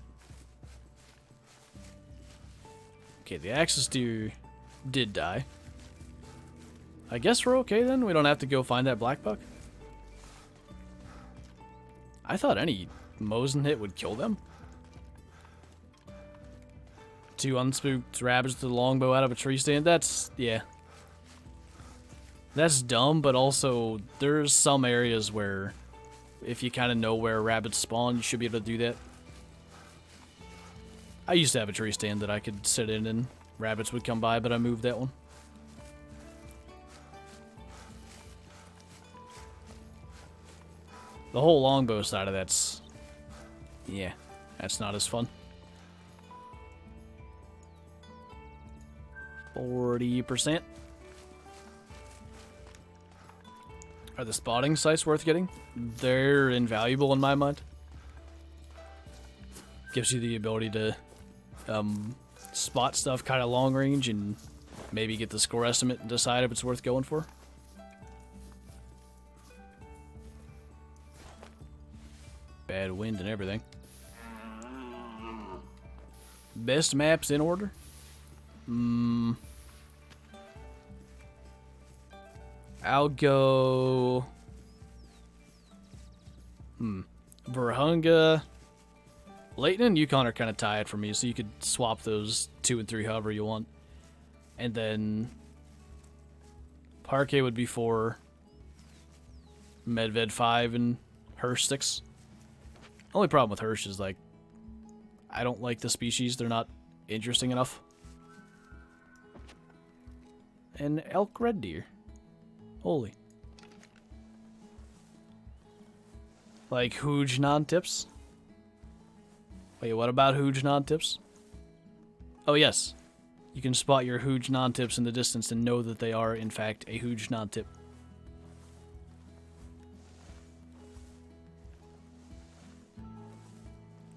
Okay, the axis deer did die. I guess we're okay then. We don't have to go find that black buck. I thought any Mosin hit would kill them. 2 unspooked rabbits with a longbow out of a tree stand. That's, yeah. That's dumb, but also there's some areas where if you kind of know where rabbits spawn, you should be able to do that. I used to have a tree stand that I could sit in and rabbits would come by, but I moved that one. The whole longbow side of that's... yeah, that's not as fun. 40%. Are the spotting sites worth getting? They're invaluable in my mind. Gives you the ability to spot stuff kind of long range and maybe get the score estimate and decide if it's worth going for. Bad wind and everything. Best maps in order? I'll go... Virunga. Layton and Yukon are kind of tied for me, so you could swap those 2 and 3 however you want. And then... Parque would be 4. Medved 5 and Hirsch 6. Only problem with Hirsch is, like, I don't like the species. They're not interesting enough. an elk red deer. Holy. Like huge non-tips? Wait, what about huge non-tips? Oh yes. You can spot your huge non-tips in the distance and know that they are, in fact, a huge non-tip.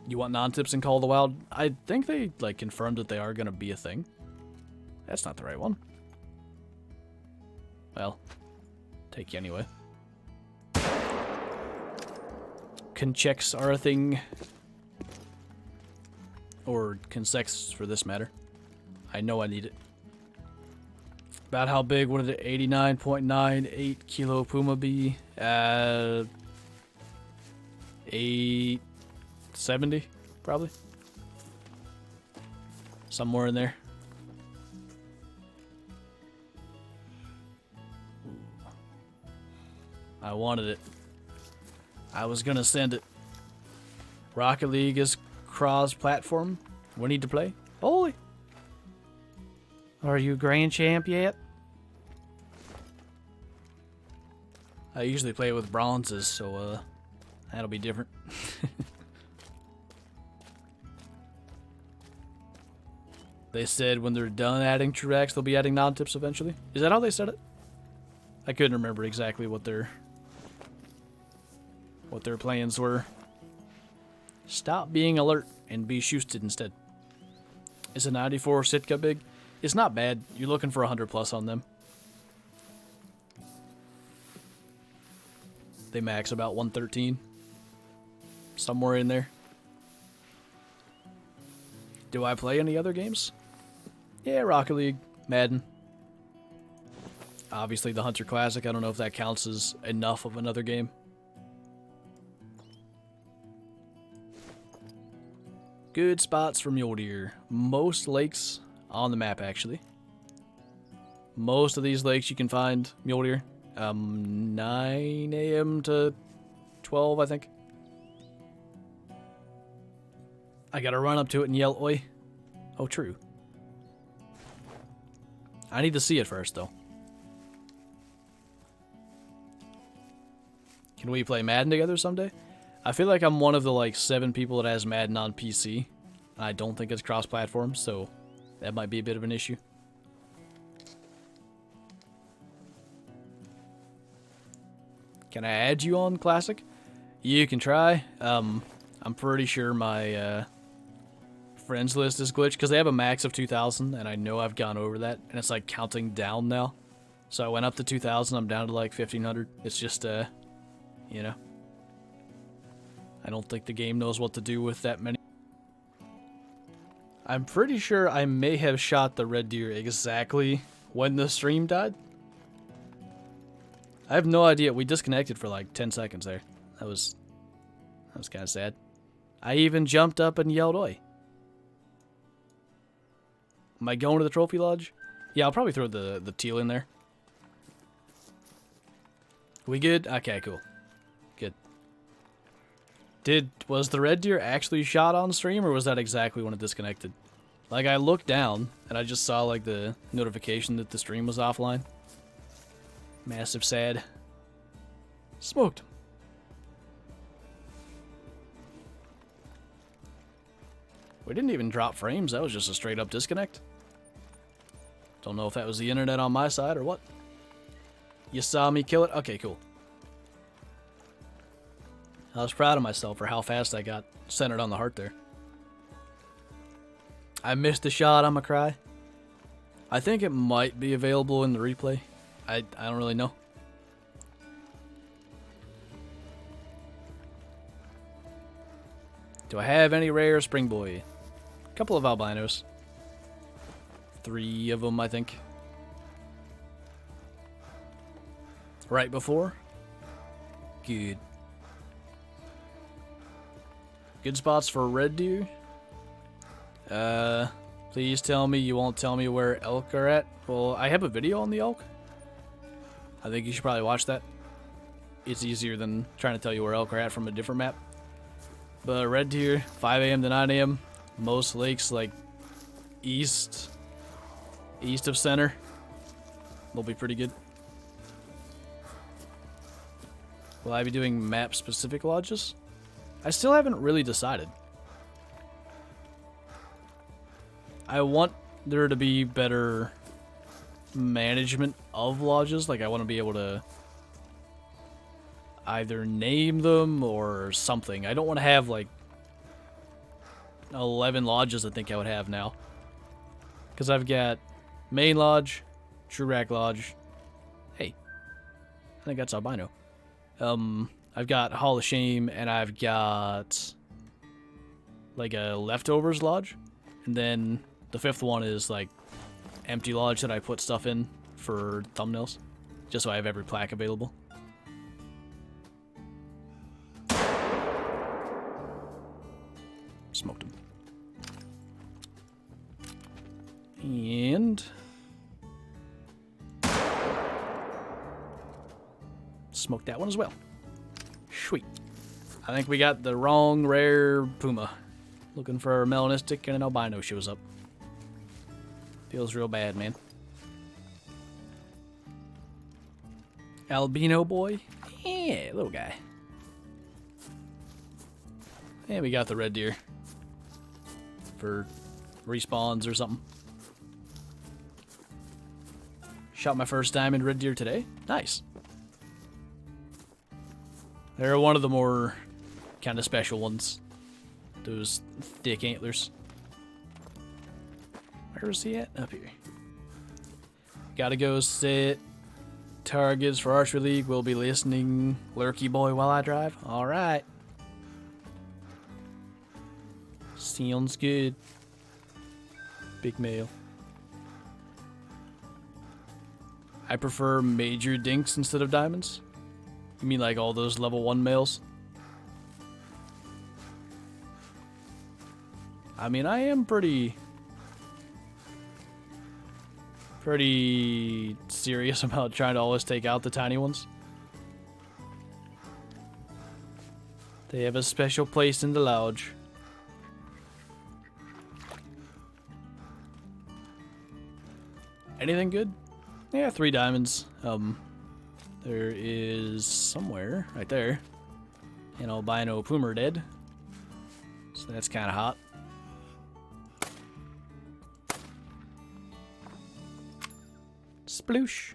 You want non-tips in Call of the Wild? I think they, like, confirmed that they are going to be a thing. That's not the right one. Well, take you anyway. Conchecks are a thing. Or consects, for this matter. I know I need it. About how big would an 89.98 kilo puma be? 870, probably. Somewhere in there. I wanted it. I was gonna send it. Rocket League is cross-platform. We need to play. Holy! Are you Grand Champ yet? I usually play with bronzes, so that'll be different. They said when they're done adding TrueX, they'll be adding non-tips eventually. Is that how they said it? I couldn't remember exactly what their plans were. Stop being alert and be shoosted instead. Is a 94 Sitka big? It's not bad. You're looking for 100 plus on them. They max about 113. Somewhere in there. Do I play any other games? Yeah, Rocket League, Madden. Obviously the Hunter Classic. I don't know if that counts as enough of another game. Good spots for mule deer. Most lakes on the map, actually. Most of these lakes you can find mule deer. 9 a.m. to 12, I think. I gotta run up to it and yell, oi. Oh, true. I need to see it first, though. Can we play Madden together someday? I feel like I'm one of the, like, 7 people that has Madden on PC. I don't think it's cross-platform, so that might be a bit of an issue. Can I add you on Classic? You can try. I'm pretty sure my friends list is glitched because they have a max of 2,000, and I know I've gone over that, and it's like counting down now. So I went up to 2,000. I'm down to like 1,500. It's just you know, I don't think the game knows what to do with that many. I'm pretty sure I may have shot the red deer exactly when the stream died. I have no idea. We disconnected for like 10 seconds there. That was kind of sad. I even jumped up and yelled, oi. Am I going to the trophy lodge? Yeah, I'll probably throw the teal in there. We good? Okay, cool. Good. Was the red deer actually shot on stream, or was that exactly when it disconnected? Like, I looked down, and I just saw, like, the notification that the stream was offline. Massive sad. Smoked. We didn't even drop frames. That was just a straight up disconnect. Don't know if that was the internet on my side or what. You saw me kill it? Okay, cool. I was proud of myself for how fast I got centered on the heart there. I missed the shot, I'ma cry. I think it might be available in the replay. I don't really know. Do I have any rare spring boy? A couple of albinos. 3 of them, I think. Right before? Good. Good spots for red deer. Please tell me you won't tell me where elk are at. Well, I have a video on the elk. I think you should probably watch that. It's easier than trying to tell you where elk are at from a different map. But red deer, 5 a.m. to 9 a.m. Most lakes, like, east of center. They'll be pretty good. Will I be doing map-specific lodges? I still haven't really decided. I want there to be better management of lodges. Like, I want to be able to either name them or something. I don't want to have, like, 11 lodges I think I would have now. Because I've got Main Lodge, True Rack Lodge. Hey, I think that's albino. I've got Hall of Shame, and I've got like a Leftovers Lodge. And then the 5th one is like Empty Lodge that I put stuff in for thumbnails. Just so I have every plaque available. Smoked him. And smoked that one as well. Sweet. I think we got the wrong rare puma. Looking for a melanistic and an albino shows up. Feels real bad, man. Albino boy? Yeah, little guy. And we got the red deer. For respawns or something. Shot my first diamond red deer today. Nice. They're one of the more kind of special ones. Those thick antlers. Where is he at? Up here. Gotta go set targets for Archery League. We'll be listening, Lurky boy, while I drive. Alright. Sounds good. Big male. I prefer major dinks instead of diamonds. You mean like all those level 1 males? I mean, I am pretty serious about trying to always take out the tiny ones. They have a special place in the lodge. Anything good? Yeah, 3 diamonds. There is somewhere right there an albino puma dead, so that's kind of hot. Sploosh.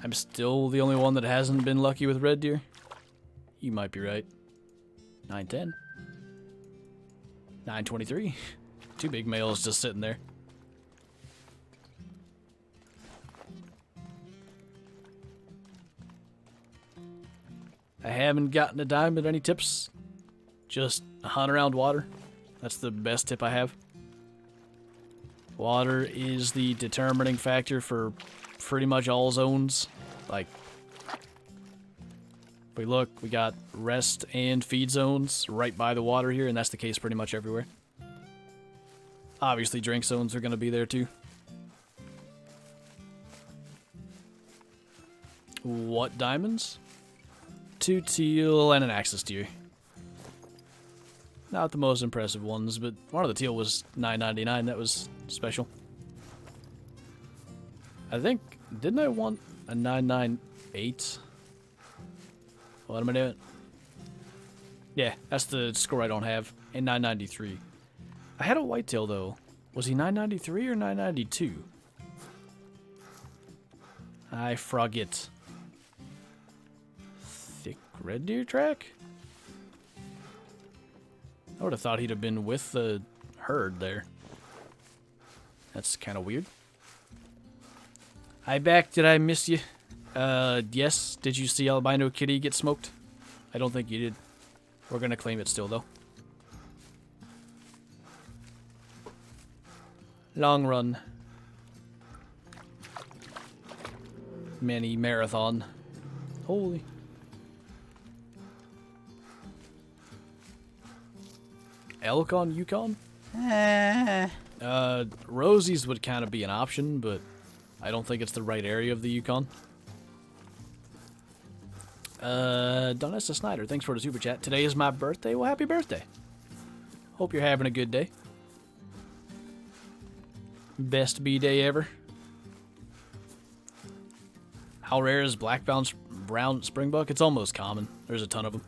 I'm still the only one that hasn't been lucky with red deer. You might be right. 910. 923. 2 big males just sitting there. I haven't gotten a diamond. Any tips? Just hunt around water. That's the best tip I have. Water is the determining factor for pretty much all zones. Like, if we look, we got rest and feed zones right by the water here, and that's the case pretty much everywhere. Obviously, drink zones are going to be there too. What diamonds? 2 teal and an axis deer. Not the most impressive ones, but one of the teal was $9.99. That was special. I think, didn't I want a 998? What am I doing? Yeah, that's the score I don't have. And 993. I had a whitetail though. Was he 993 or 992? I forget. Thick red deer track? I would have thought he'd have been with the herd there. That's kind of weird. Hi back, did I miss you? Yes. Did you see albino kitty get smoked? I don't think you did. We're gonna claim it still though. Long run. Mini marathon. Holy. Elk on Yukon? Rosie's would kind of be an option, but I don't think it's the right area of the Yukon. Donessa Snyder, thanks for the super chat. Today is my birthday. Well, happy birthday. Hope you're having a good day. Best B-day ever. How rare is black brown springbuck? It's almost common. There's a ton of them.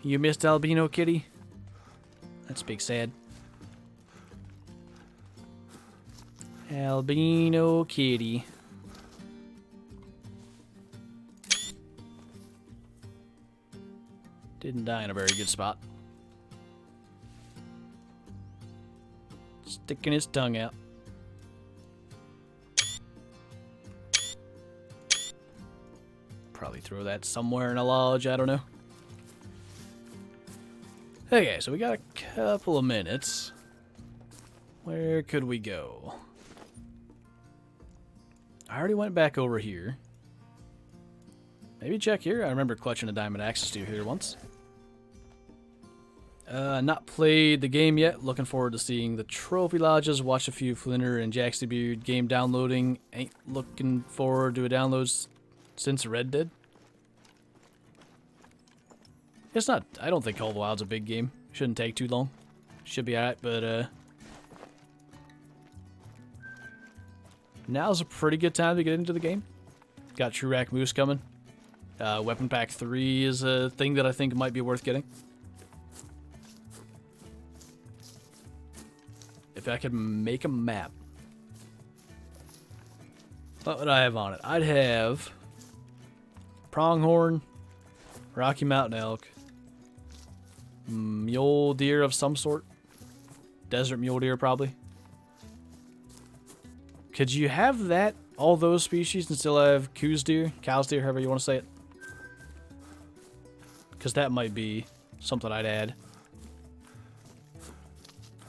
You missed albino kitty? That's big sad. Albino kitty. Didn't die in a very good spot. Sticking his tongue out. Probably throw that somewhere in a lodge, I don't know. Okay, so we got a couple of minutes. Where could we go? I already went back over here. Maybe check here. I remember clutching a diamond access to here once. Not played the game yet. Looking forward to seeing the trophy lodges. Watch a few Flinter and ZXTOUGHXz game downloading. Ain't looking forward to a download since Red Dead. It's not. I don't think Call of the Wild's a big game. Shouldn't take too long. Should be alright, but now's a pretty good time to get into the game. Got True Rack Moose coming. Weapon Pack 3 is a thing that I think might be worth getting. If I could make a map. What would I have on it? I'd have pronghorn, Rocky Mountain elk, mule deer of some sort, desert mule deer probably. Could you have that, all those species, and still have coos deer, cows deer, however you want to say it? Because that might be something I'd add.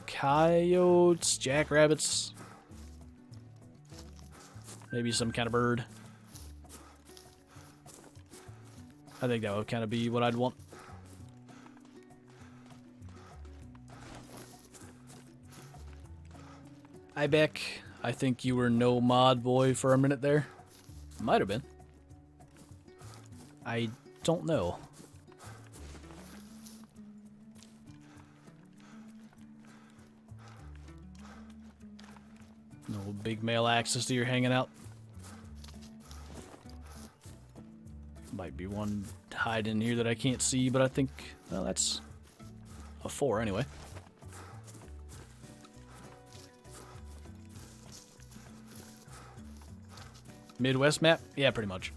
Coyotes, jackrabbits, maybe some kind of bird. I think that would kind of be what I'd want. Ibeck, I think you were no mod boy for a minute there. Might have been. I don't know. No big male axis deer hanging out. Might be one hiding in here that I can't see, but I think, well, that's a 4 anyway. Midwest map? Yeah, pretty much.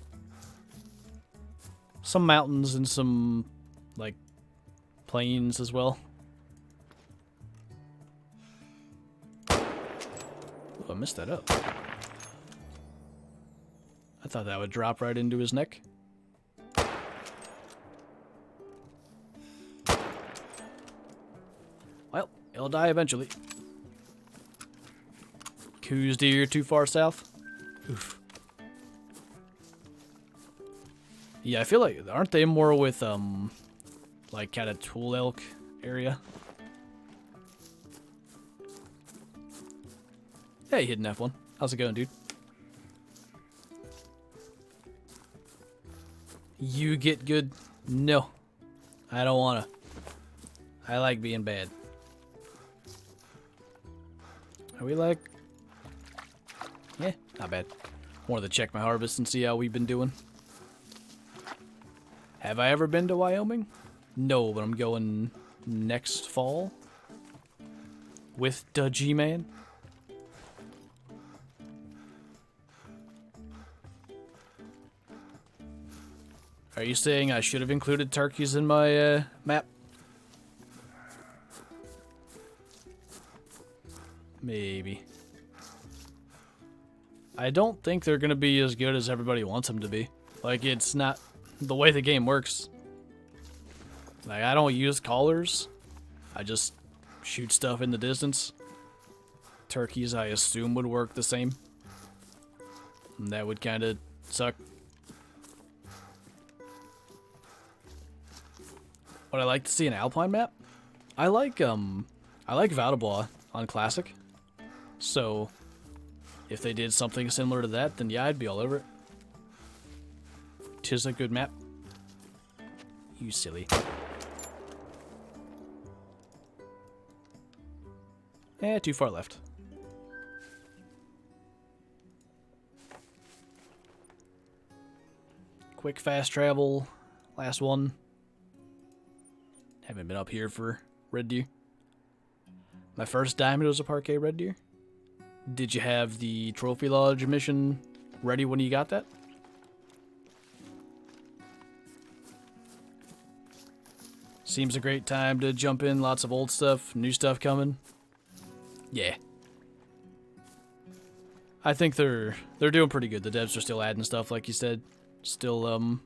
Some mountains and some, like, plains as well. Oh, I messed that up. I thought that would drop right into his neck. Well, he'll die eventually. Coos deer too far south? Oof. Yeah, I feel like, aren't they more with, like, kind of tool elk area? Hey, hidden F1. How's it going, dude? You get good? No. I don't wanna. I like being bad. Are we like... Yeah, not bad. Wanted to check my harvest and see how we've been doing. Have I ever been to Wyoming? No, but I'm going next fall. With the G-Man. Are you saying I should have included turkeys in my map? Maybe. I don't think they're going to be as good as everybody wants them to be. Like, it's not the way the game works. Like, I don't use collars. I just shoot stuff in the distance. Turkeys, I assume, would work the same. And that would kind of suck. Would I like to see an Alpine map? I like Bbuttonbran on Classic. So, if they did something similar to that, then yeah, I'd be all over it. 'Tis a good map. You silly. Eh, too far left. quick fast travel. Last one. Haven't been up here for red deer. My first diamond was a Parque red deer. Did you have the Trophy Lodge mission ready when you got that? Seems a great time to jump in. Lots of old stuff, new stuff coming. Yeah. I think they're doing pretty good. The devs are still adding stuff, like you said. Still,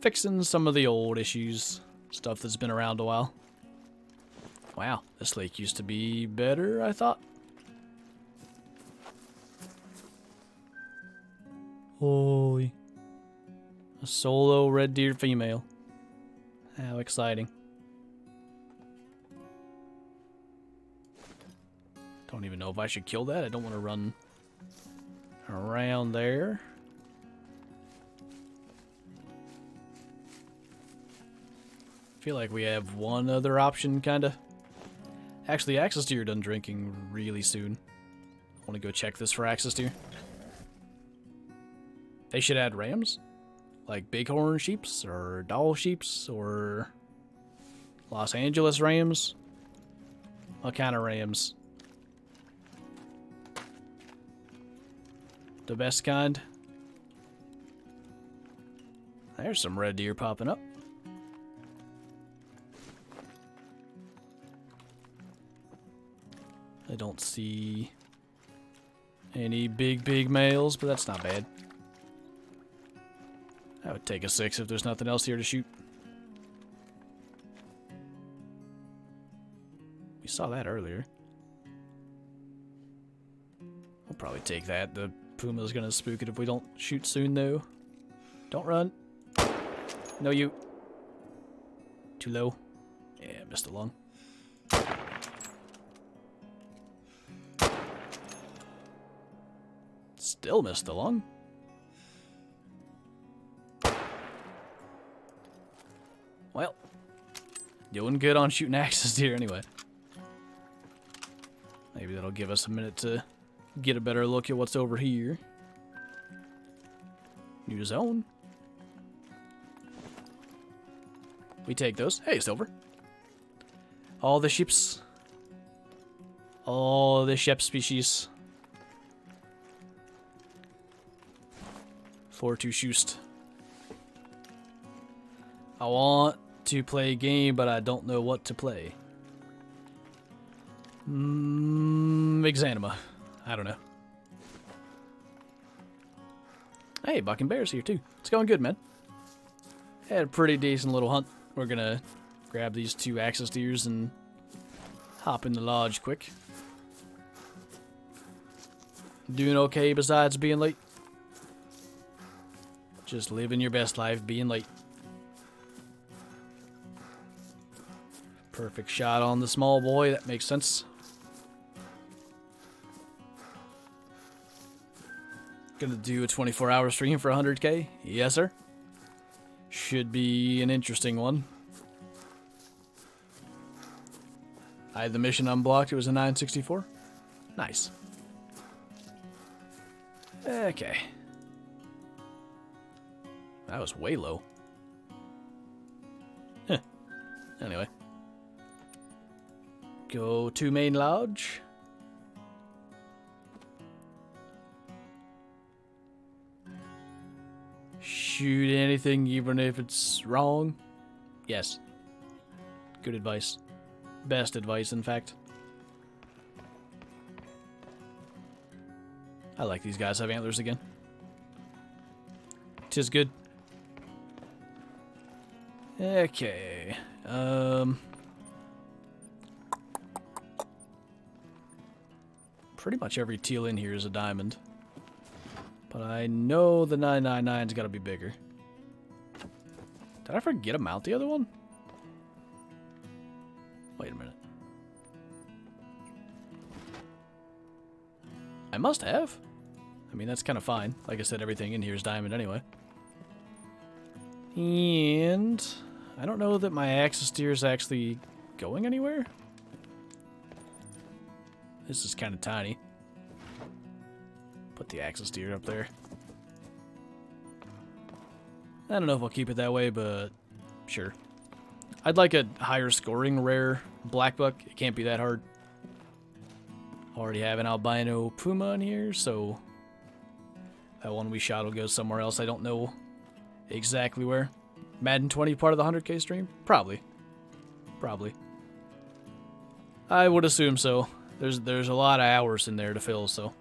fixing some of the old issues. Stuff that's been around a while. Wow, this lake used to be better, I thought. Holy. A solo red deer female. How exciting. Don't even know if I should kill that. I don't want to run around there. Feel like we have one other option, kinda. Actually, access deer are done drinking really soon. I want to go check this for access deer. They should add rams? Like bighorn sheeps, or doll sheeps, or Los Angeles rams? What kind of rams? The best kind? There's some red deer popping up. I don't see any big males, but that's not bad. I would take a 6 if there's nothing else here to shoot. We saw that earlier. I'll probably take that. The Puma's gonna spook it if we don't shoot soon, though. Don't run. No, you. Too low. Yeah, missed the lung. Still missed the lung. Well, doing good on shooting axes here anyway. Maybe that'll give us a minute to get a better look at what's over here. New zone. We take those. Hey, silver. All the ships. All the ship species. For to Shoost. I want to play a game, but I don't know what to play. Exanima. I don't know. Hey, Bucking Bear's here too. It's going good, man. Had a pretty decent little hunt. We're gonna grab these 2 access deers and hop in the lodge quick. Doing okay besides being late? Just living your best life, being late. Perfect shot on the small boy, that makes sense. Gonna do a 24-hour stream for 100k? Yes, sir. Should be an interesting one. I had the mission unblocked, it was a 964. Nice. Okay. That was way low. Huh. Anyway. Go to main lodge. Shoot anything even if it's wrong. Yes. Good advice. Best advice, in fact. I like these guys have antlers again. 'Tis good. Okay. Pretty much every teal in here is a diamond. But I know the 999's gotta be bigger. Did I forget to mount the other one? Wait a minute. I must have. I mean, that's kind of fine. Like I said, everything in here is diamond anyway. And I don't know that my axis deer is actually going anywhere. This is kind of tiny. Put the axis deer up there. I don't know if I'll keep it that way, but sure. I'd like a higher scoring rare black buck. It can't be that hard. Already have an albino puma in here, so that one we shot will go somewhere else. I don't know exactly where. Madden 20 part of the 100K stream? Probably. Probably. I would assume so. There's a lot of hours in there to fill, so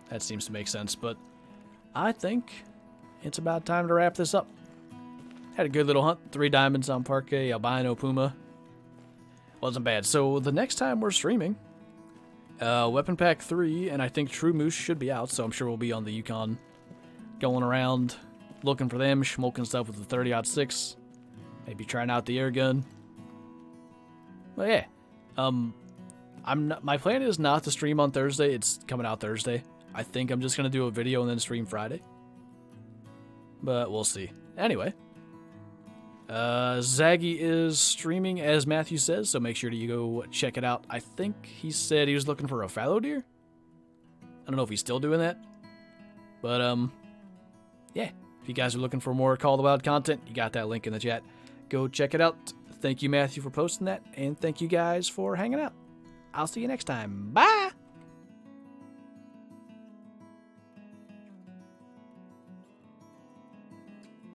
that seems to make sense. But I think it's about time to wrap this up. Had a good little hunt. 3 diamonds on Parque, albino puma. Wasn't bad. So the next time we're streaming, Weapon Pack 3, and I think True Moose should be out, so I'm sure we'll be on the Yukon going around looking for them, smoking stuff with the 30-06. Maybe trying out the air gun. But yeah. My plan is not to stream on Thursday. It's coming out Thursday. I think I'm just going to do a video and then stream Friday. But we'll see. Anyway. Zaggy is streaming, as Matthew says, so make sure to go check it out. I think he said he was looking for a fallow deer. I don't know if he's still doing that. But, yeah. If you guys are looking for more Call of the Wild content, you got that link in the chat. Go check it out. Thank you, Matthew, for posting that, and thank you guys for hanging out. I'll see you next time. Bye!